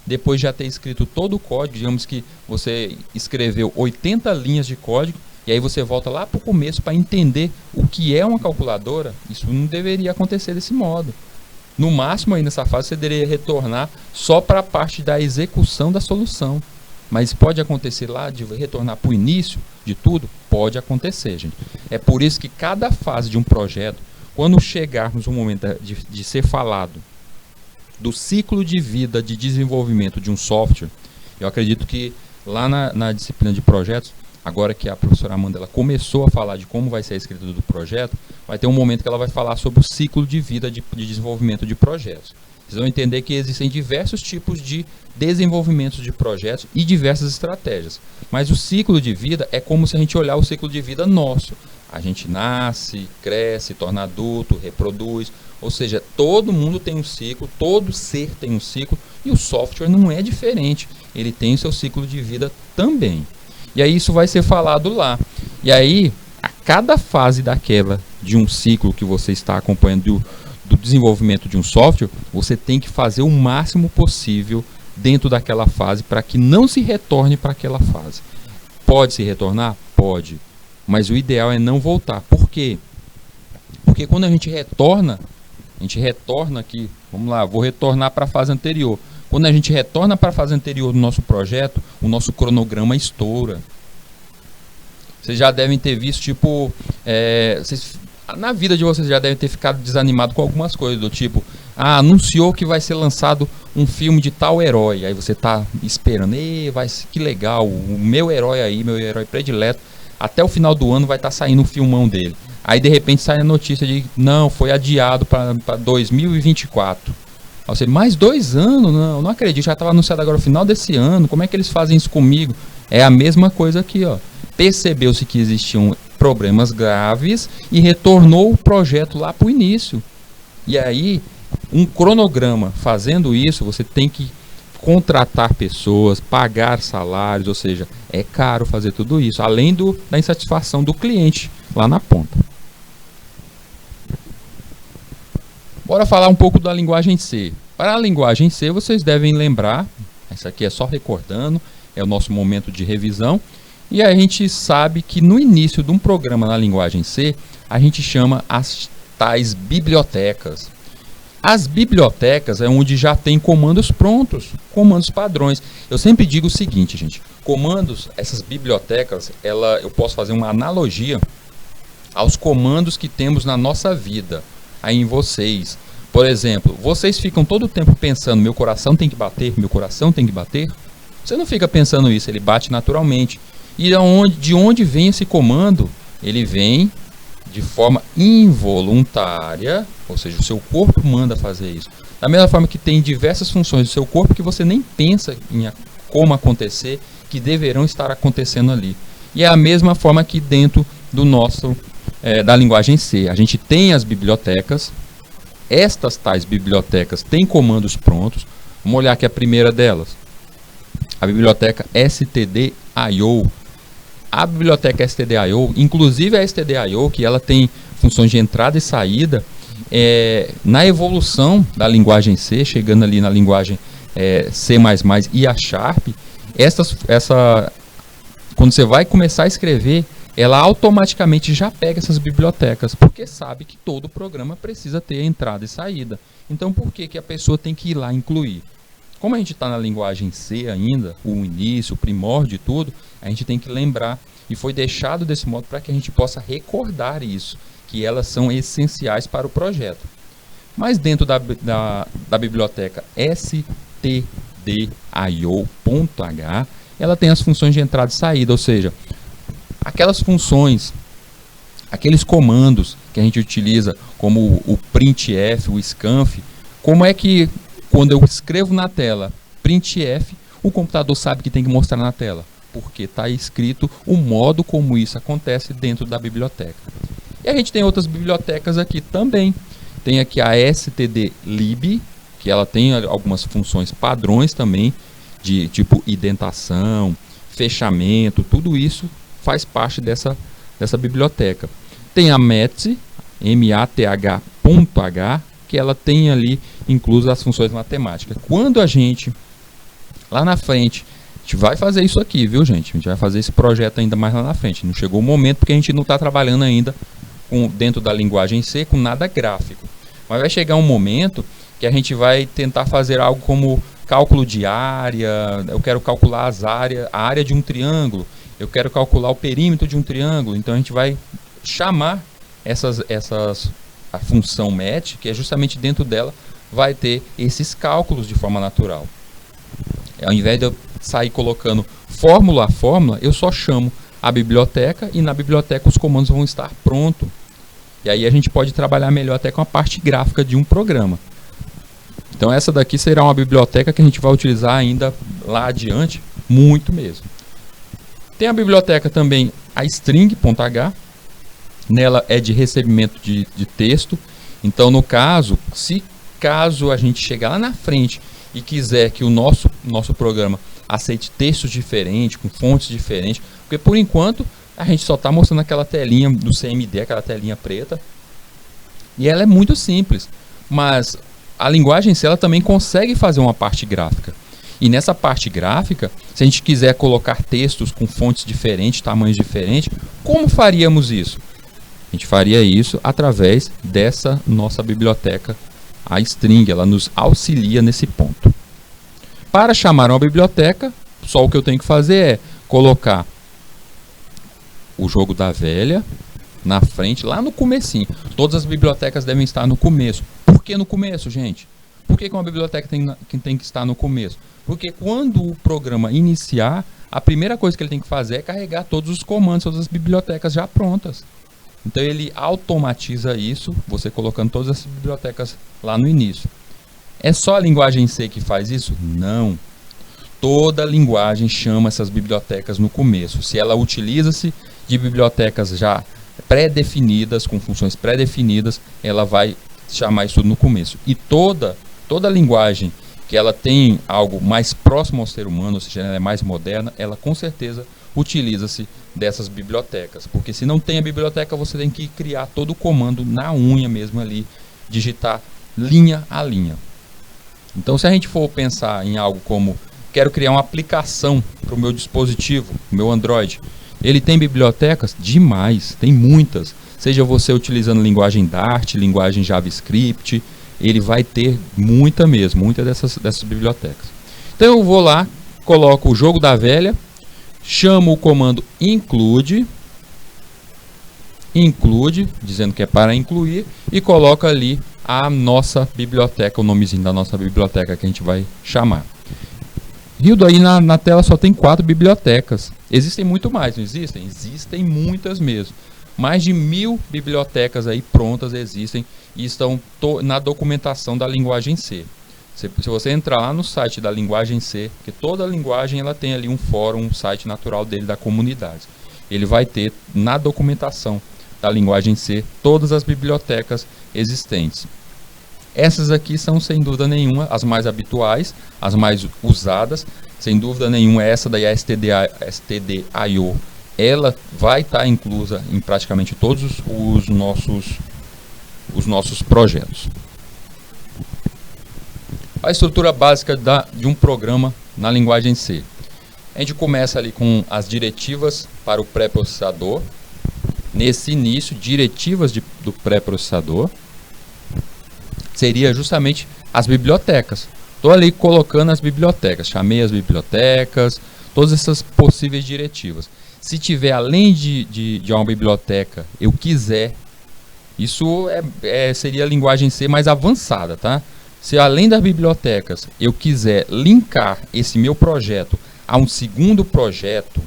depois de já ter escrito todo o código. Digamos que você escreveu 80 linhas de código, e aí você volta lá para o começo para entender o que é uma calculadora. Isso não deveria acontecer desse modo. No máximo aí nessa fase você deveria retornar só para a parte da execução da solução. Mas pode acontecer lá de retornar para o início de tudo? Pode acontecer, gente. É por isso que cada fase de um projeto, quando chegarmos no momento de ser falado do ciclo de vida de desenvolvimento de um software, eu acredito que lá na disciplina de projetos, agora que a professora Amanda ela começou a falar de como vai ser a escrita do projeto, vai ter um momento que ela vai falar sobre o ciclo de vida de desenvolvimento de projetos. Vocês vão entender que existem diversos tipos de desenvolvimento de projetos e diversas estratégias. Mas o ciclo de vida é como se a gente olhar o ciclo de vida nosso. A gente nasce, cresce, torna adulto, reproduz. Ou seja, todo mundo tem um ciclo, todo ser tem um ciclo, e o software não é diferente. Ele tem o seu ciclo de vida também. E aí isso vai ser falado lá. E aí, a cada fase daquela de um ciclo que você está acompanhando do desenvolvimento de um software, você tem que fazer o máximo possível dentro daquela fase para que não se retorne para aquela fase. Pode se retornar? Pode. Mas o ideal é não voltar. Por quê? Porque quando a gente retorna aqui, vamos lá, vou retornar para a fase anterior. Quando a gente retorna para a fase anterior do nosso projeto, o nosso cronograma estoura. Vocês já devem ter visto, tipo, na vida de vocês já devem ter ficado desanimado com algumas coisas, do tipo, anunciou que vai ser lançado um filme de tal herói, aí você tá esperando, que legal, o meu herói aí, meu herói predileto, até o final do ano vai estar saindo um filmão dele. Aí de repente sai a notícia de, não, foi adiado para 2024. Aí você, mais 2 anos? Não acredito, já estava anunciado agora no final desse ano, como é que eles fazem isso comigo? É a mesma coisa aqui, ó. Percebeu-se que existiam problemas graves e retornou o projeto lá para o início. E aí, um cronograma fazendo isso, você tem que contratar pessoas, pagar salários, ou seja, é caro fazer tudo isso, além da insatisfação do cliente lá na ponta. Bora falar um pouco da linguagem C. Para a linguagem C, vocês devem lembrar, essa aqui é só recordando, é o nosso momento de revisão, e a gente sabe que no início de um programa na linguagem C, a gente chama as tais bibliotecas. As bibliotecas é onde já tem comandos prontos, comandos padrões. Eu sempre digo o seguinte, gente, comandos, essas bibliotecas, eu posso fazer uma analogia aos comandos que temos na nossa vida, aí em vocês. Por exemplo, vocês ficam todo o tempo pensando, meu coração tem que bater, meu coração tem que bater? Você não fica pensando isso, ele bate naturalmente. E de onde vem esse comando? Ele vem de forma involuntária, ou seja, o seu corpo manda fazer isso. Da mesma forma que tem diversas funções do seu corpo que você nem pensa em como acontecer, que deverão estar acontecendo ali. E é a mesma forma que dentro do nosso, da linguagem C. A gente tem as bibliotecas, estas tais bibliotecas têm comandos prontos. Vamos olhar aqui a primeira delas. A biblioteca std.io. A biblioteca std.io, inclusive a std.io, que ela tem funções de entrada e saída, na evolução da linguagem C, chegando ali na linguagem C++ e a Sharp, quando você vai começar a escrever, ela automaticamente já pega essas bibliotecas, porque sabe que todo programa precisa ter entrada e saída. Então por que a pessoa tem que ir lá incluir? Como a gente está na linguagem C ainda, o início, o primórdio de tudo, a gente tem que lembrar, e foi deixado desse modo para que a gente possa recordar isso, que elas são essenciais para o projeto. Mas dentro da biblioteca std.io.h, ela tem as funções de entrada e saída, ou seja, aquelas funções, aqueles comandos que a gente utiliza, como o printf, o scanf, como é que quando eu escrevo na tela printf, o computador sabe que tem que mostrar na tela, porque está escrito o modo como isso acontece dentro da biblioteca. E a gente tem outras bibliotecas aqui também. Tem aqui a stdlib, que ela tem algumas funções padrões também, de tipo indentação, fechamento, tudo isso faz parte dessa biblioteca. Tem a math, math.h, que ela tem ali incluso as funções matemáticas. Quando a gente, lá na frente, a gente vai fazer isso aqui, viu, gente? A gente vai fazer esse projeto ainda mais lá na frente. Não chegou o momento porque a gente não está trabalhando ainda dentro da linguagem C com nada gráfico. Mas vai chegar um momento que a gente vai tentar fazer algo como cálculo de área. Eu quero calcular a área de um triângulo. Eu quero calcular o perímetro de um triângulo. Então a gente vai chamar a função match, que é justamente dentro dela vai ter esses cálculos de forma natural. Ao invés de eu sair colocando fórmula a fórmula, eu só chamo a biblioteca e na biblioteca os comandos vão estar prontos. E aí a gente pode trabalhar melhor até com a parte gráfica de um programa. Então essa daqui será uma biblioteca que a gente vai utilizar ainda lá adiante, muito mesmo. Tem a biblioteca também, a string.h. Nela é de recebimento de texto. Então, no caso, caso a gente chegar lá na frente e quiser que o nosso programa aceite textos diferentes, com fontes diferentes, porque por enquanto a gente só está mostrando aquela telinha do CMD, aquela telinha preta, e ela é muito simples, mas a linguagem C ela também consegue fazer uma parte gráfica. E nessa parte gráfica, se a gente quiser colocar textos com fontes diferentes, tamanhos diferentes, como faríamos isso? A gente faria isso através dessa nossa biblioteca, a string, ela nos auxilia nesse ponto. Para chamar uma biblioteca, só o que eu tenho que fazer é colocar o jogo da velha na frente, lá no comecinho. Todas as bibliotecas devem estar no começo. Por que no começo, gente? Por que uma biblioteca tem que estar no começo? Porque quando o programa iniciar, a primeira coisa que ele tem que fazer é carregar todos os comandos, todas as bibliotecas já prontas. Então ele automatiza isso, você colocando todas as bibliotecas lá no início. É só a linguagem C que faz isso? Não. Toda linguagem chama essas bibliotecas no começo. Se ela utiliza-se de bibliotecas já pré-definidas, com funções pré-definidas, ela vai chamar isso no começo. E toda linguagem que ela tem algo mais próximo ao ser humano, ou seja, ela é mais moderna, ela com certeza utiliza-se dessas bibliotecas, porque se não tem a biblioteca, você tem que criar todo o comando na unha mesmo ali, digitar linha a linha. Então, se a gente for pensar em algo como, quero criar uma aplicação para o meu dispositivo, o meu Android, ele tem bibliotecas? Demais, tem muitas. Seja você utilizando linguagem Dart, linguagem JavaScript, ele vai ter muita dessas bibliotecas. Então eu vou lá, coloco o jogo da velha, chamo o comando include, dizendo que é para incluir, e coloco ali a nossa biblioteca, o nomezinho da nossa biblioteca que a gente vai chamar. Hildo, aí na tela só tem 4 bibliotecas. Existem muito mais, não existem? Existem muitas mesmo. Mais de 1000 bibliotecas aí prontas existem e estão na documentação da linguagem C. Se você entrar lá no site da linguagem C, porque toda linguagem ela tem ali um fórum, um site natural dele da comunidade. Ele vai ter na documentação da linguagem C todas as bibliotecas existentes. Essas aqui são, sem dúvida nenhuma, as mais habituais, as mais usadas. Sem dúvida nenhuma, essa daí, a stdio, ela vai estar inclusa em praticamente todos os nossos projetos. A estrutura básica de um programa na linguagem C. A gente começa ali com as diretivas para o pré-processador. Nesse início, diretivas do pré-processador seria justamente as bibliotecas. Estou ali colocando as bibliotecas, chamei as bibliotecas, todas essas possíveis diretivas. Se tiver, além de uma biblioteca, eu quiser, isso seria a linguagem C mais avançada, tá? Se além das bibliotecas eu quiser linkar esse meu projeto a um segundo projeto,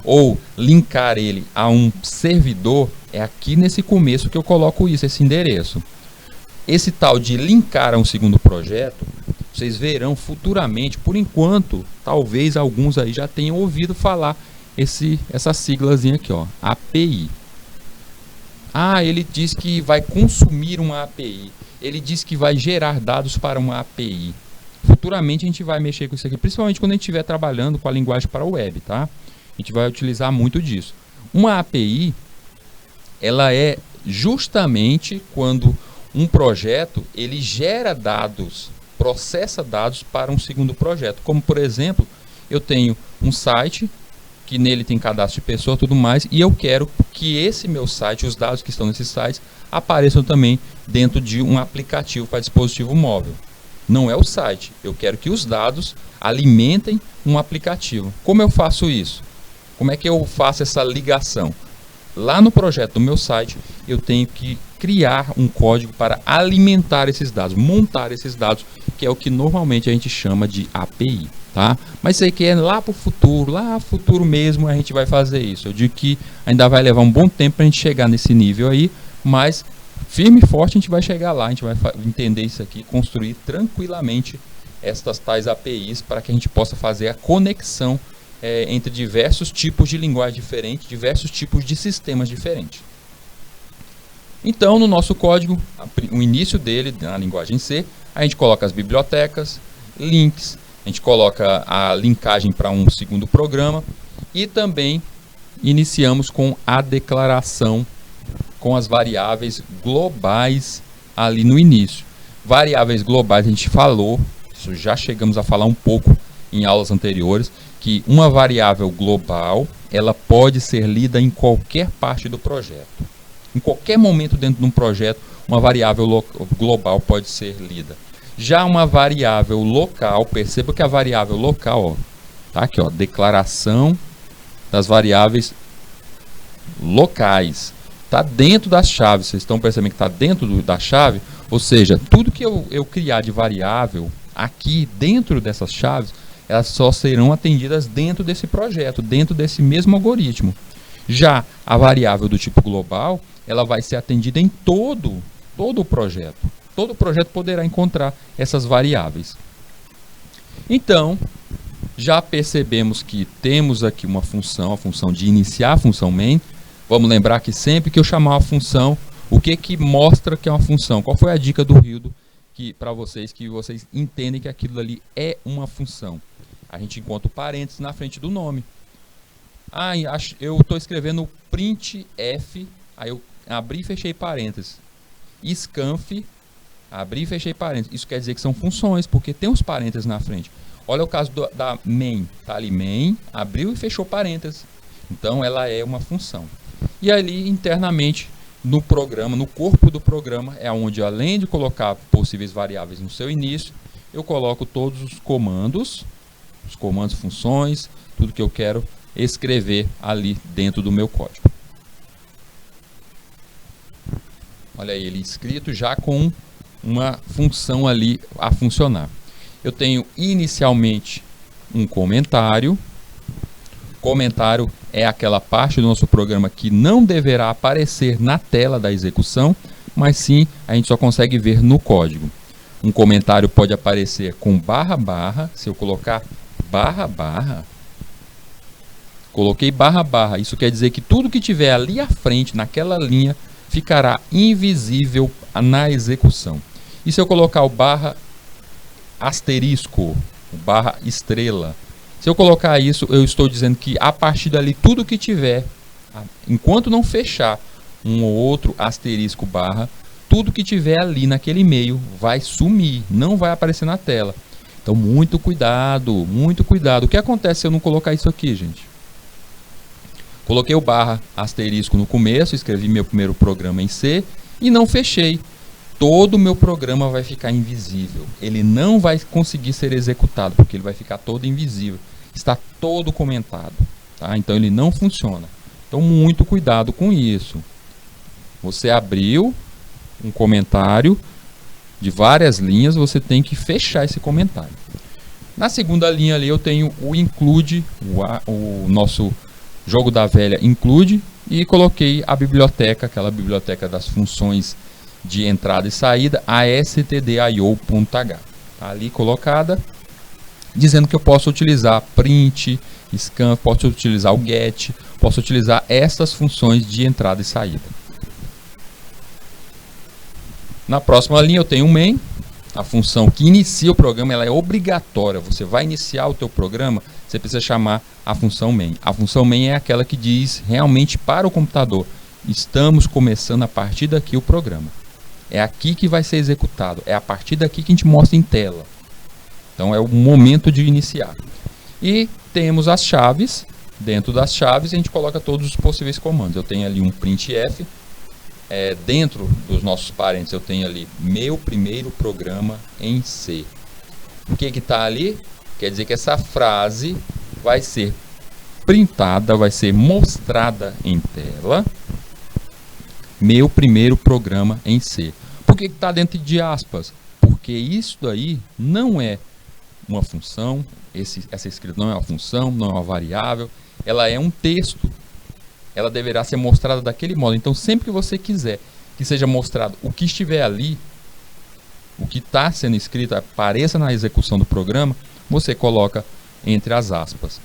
ou linkar ele a um servidor, é aqui nesse começo que eu coloco isso, esse endereço. Esse tal de linkar a um segundo projeto, vocês verão futuramente, por enquanto, talvez alguns aí já tenham ouvido falar essa siglazinha aqui, ó, API. Ah, ele diz que vai consumir uma API. Ele diz que vai gerar dados para uma API. Futuramente a gente vai mexer com isso aqui, principalmente quando a gente estiver trabalhando com a linguagem para a web, tá? A gente vai utilizar muito disso. Uma API, ela é justamente quando um projeto, ele gera dados, processa dados para um segundo projeto. Como, por exemplo, eu tenho um site que nele tem cadastro de pessoa e tudo mais, e eu quero que esse meu site, os dados que estão nesse site, apareçam também dentro de um aplicativo para dispositivo móvel. Não é o site, eu quero que os dados alimentem um aplicativo. Como eu faço isso? Como é que eu faço essa ligação? Lá no projeto do meu site, eu tenho que criar um código para alimentar esses dados, montar esses dados, que é o que normalmente a gente chama de API. Tá? Mas isso aqui é lá para o futuro, mesmo a gente vai fazer isso. Eu digo que ainda vai levar um bom tempo para a gente chegar nesse nível aí, mas firme e forte a gente vai chegar lá, a gente vai entender isso aqui, construir tranquilamente estas tais APIs para que a gente possa fazer a conexão entre diversos tipos de linguagem diferentes, diversos tipos de sistemas diferentes. Então, no nosso código, o início dele, na linguagem C, a gente coloca as bibliotecas, links, a gente coloca a linkagem para um segundo programa e também iniciamos com a declaração com as variáveis globais ali no início. Variáveis globais a gente falou, isso já chegamos a falar um pouco em aulas anteriores, que uma variável global, ela pode ser lida em qualquer parte do projeto. Em qualquer momento dentro de um projeto, uma variável global pode ser lida. Já uma variável local, perceba que a variável local, ó, tá aqui, ó, declaração das variáveis locais. Está dentro das chaves, vocês estão percebendo que está dentro da chave, ou seja, tudo que eu criar de variável aqui dentro dessas chaves, elas só serão atendidas dentro desse projeto, dentro desse mesmo algoritmo. Já a variável do tipo global, ela vai ser atendida em todo o projeto. Todo projeto poderá encontrar essas variáveis. Então, já percebemos que temos aqui uma função, a função de iniciar, a função main. Vamos lembrar que sempre que eu chamar uma função, o que mostra que é uma função? Qual foi a dica do Hildo para vocês, que vocês entendem que aquilo ali é uma função? A gente encontra o parênteses na frente do nome. Ah, eu estou escrevendo printf, aí eu abri e fechei parênteses. Scanf, abri e fechei parênteses. Isso quer dizer que são funções, porque tem os parênteses na frente. Olha o caso da main. Está ali main, abriu e fechou parênteses. Então ela é uma função. E ali internamente no programa, no corpo do programa, é onde, além de colocar possíveis variáveis no seu início, eu coloco todos os comandos, funções, tudo que eu quero escrever ali dentro do meu código. Olha aí, ele escrito já com uma função ali a funcionar. Eu tenho inicialmente um comentário. Comentário é aquela parte do nosso programa que não deverá aparecer na tela da execução, mas sim a gente só consegue ver no código. Um comentário pode aparecer com barra barra. Se eu colocar barra barra, coloquei barra barra, isso quer dizer que tudo que tiver ali à frente, naquela linha, ficará invisível na execução. E se eu colocar o barra asterisco, o barra estrela, se eu colocar isso, eu estou dizendo que a partir dali, tudo que tiver, enquanto não fechar um ou outro asterisco barra, tudo que tiver ali naquele meio vai sumir, não vai aparecer na tela. Então, muito cuidado, muito cuidado. O que acontece se eu não colocar isso aqui, gente? Coloquei o barra asterisco no começo, escrevi meu primeiro programa em C e não fechei. Todo o meu programa vai ficar invisível. Ele não vai conseguir ser executado, porque ele vai ficar todo invisível. Está todo comentado. Tá? Então ele não funciona. Então muito cuidado com isso. Você abriu um comentário de várias linhas, você tem que fechar esse comentário. Na segunda linha ali eu tenho o include, o nosso jogo da velha include, e coloquei a biblioteca, aquela biblioteca das funções de entrada e saída, a stdio.h, tá ali colocada, dizendo que eu posso utilizar print, scan, posso utilizar o get, posso utilizar essas funções de entrada e saída. Na próxima linha eu tenho o main, a função que inicia o programa, ela é obrigatória. Você vai iniciar o teu programa, você precisa chamar a função main. A função main é aquela que diz realmente para o computador: estamos começando a partir daqui o programa. É aqui que vai ser executado, é a partir daqui que a gente mostra em tela. Então é o momento de iniciar. E temos as chaves. Dentro das chaves a gente coloca todos os possíveis comandos. Eu tenho ali um printf. Dentro dos nossos parênteses eu tenho ali meu primeiro programa em C. O que está ali? Quer dizer que essa frase vai ser printada, vai ser mostrada em tela. Meu primeiro programa em C. Por que está dentro de aspas? Porque isso daí não é uma função, essa escrita não é uma função, não é uma variável, ela é um texto. Ela deverá ser mostrada daquele modo. Então, sempre que você quiser que seja mostrado o que estiver ali, o que está sendo escrito, apareça na execução do programa, você coloca entre as aspas.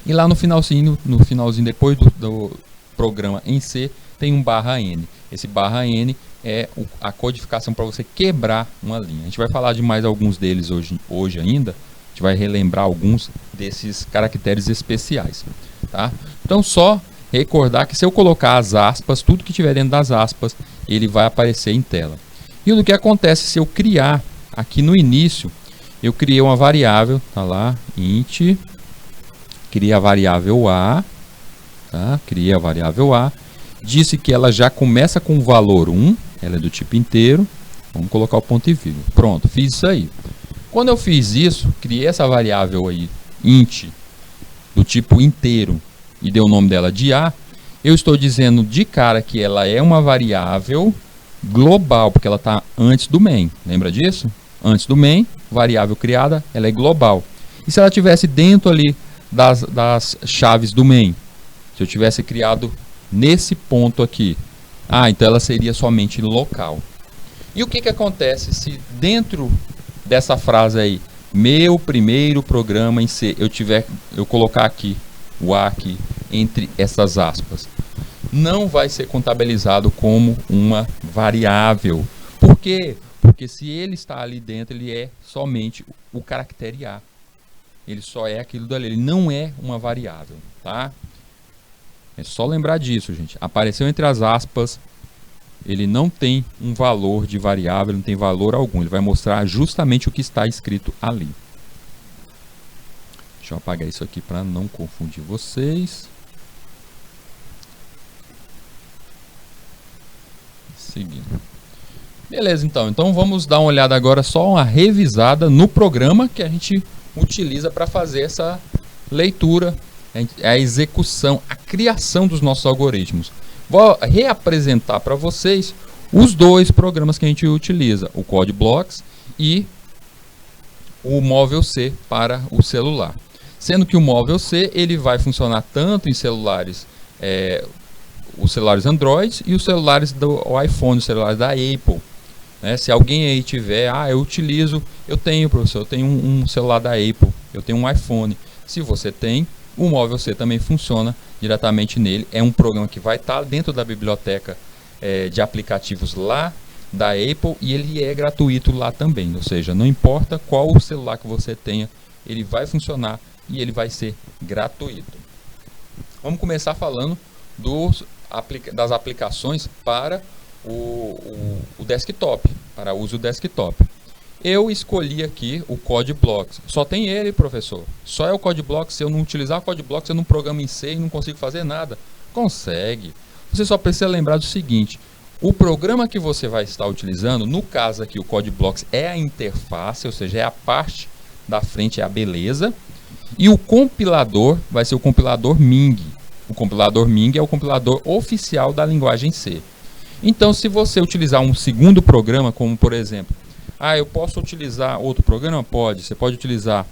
E lá no finalzinho depois do programa em C, tem um /n. Esse /n é a codificação para você quebrar uma linha. A gente vai falar de mais alguns deles hoje ainda. A gente vai relembrar alguns desses caracteres especiais. Tá? Então, só recordar que se eu colocar as aspas, tudo que tiver dentro das aspas, ele vai aparecer em tela. E o que acontece se eu criar aqui no início, eu criei uma variável, tá lá, int, criei a variável a, tá? Criei a variável a, disse que ela já começa com o valor 1, ela é do tipo inteiro, vamos colocar o ponto e vírgula. Pronto, fiz isso aí. Quando eu fiz isso, criei essa variável aí, int, do tipo inteiro, e dei o nome dela de A, eu estou dizendo de cara que ela é uma variável global, porque ela está antes do main. Lembra disso? Antes do main, variável criada, ela é global. E se ela tivesse dentro ali das chaves do main? Se eu tivesse criado nesse ponto aqui, então ela seria somente local. E o que acontece se dentro dessa frase aí, meu primeiro programa em C, eu colocar aqui o A aqui entre essas aspas? Não vai ser contabilizado como uma variável. Por quê? Porque se ele está ali dentro, ele é somente o caractere A. Ele só é aquilo dali, ele não é uma variável, tá? É só lembrar disso, gente. Apareceu entre as aspas, ele não tem um valor de variável, não tem valor algum. Ele vai mostrar justamente o que está escrito ali. Deixa eu apagar isso aqui para não confundir vocês. Seguindo. Beleza, então vamos dar uma olhada agora, só uma revisada no programa que a gente utiliza para fazer essa leitura, a execução, a criação dos nossos algoritmos. Vou reapresentar para vocês os dois programas que a gente utiliza, o CodeBlocks e o Móvel C para o celular. Sendo que o Móvel C ele vai funcionar tanto em celulares, os celulares Android e os celulares do iPhone, os celulares da Apple. Se alguém aí tiver, eu tenho, professor, eu tenho um celular da Apple, eu tenho um iPhone. Se você tem, o Móvel C também funciona diretamente nele. É um programa que vai estar dentro da biblioteca de aplicativos lá da Apple e ele é gratuito lá também. Ou seja, não importa qual o celular que você tenha, ele vai funcionar e ele vai ser gratuito. Vamos começar falando das aplicações para o desktop, para uso desktop. Eu escolhi aqui o CodeBlocks. Só tem ele, professor. Só é o CodeBlocks. Se eu não utilizar o CodeBlocks, eu não programo em C e não consigo fazer nada. Consegue. Você só precisa lembrar do seguinte: o programa que você vai estar utilizando, no caso aqui o CodeBlocks é a interface, ou seja, é a parte da frente, é a beleza. E o compilador vai ser o compilador Ming. O compilador Ming é o compilador oficial da linguagem C. Então, se você utilizar um segundo programa, como por exemplo, eu posso utilizar outro programa? Pode. Você pode utilizar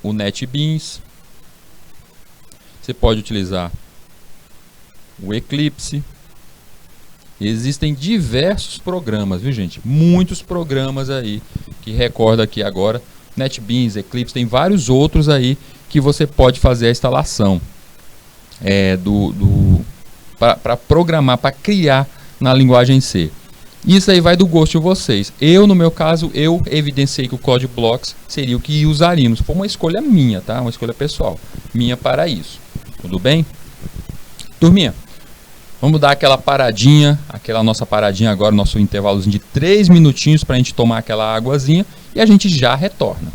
o NetBeans. Você pode utilizar o Eclipse. Existem diversos programas, viu, gente? Muitos programas aí que recorda aqui agora. NetBeans, Eclipse, tem vários outros aí que você pode fazer a instalação para programar, para criar na linguagem C. Isso aí vai do gosto de vocês. No meu caso, eu evidenciei que o CodeBlocks seria o que usaríamos. Foi uma escolha minha, tá? Uma escolha pessoal minha para isso. Tudo bem? Turminha, vamos dar aquela nossa paradinha agora, nosso intervalozinho de 3 minutinhos para a gente tomar aquela águazinha e a gente já retorna.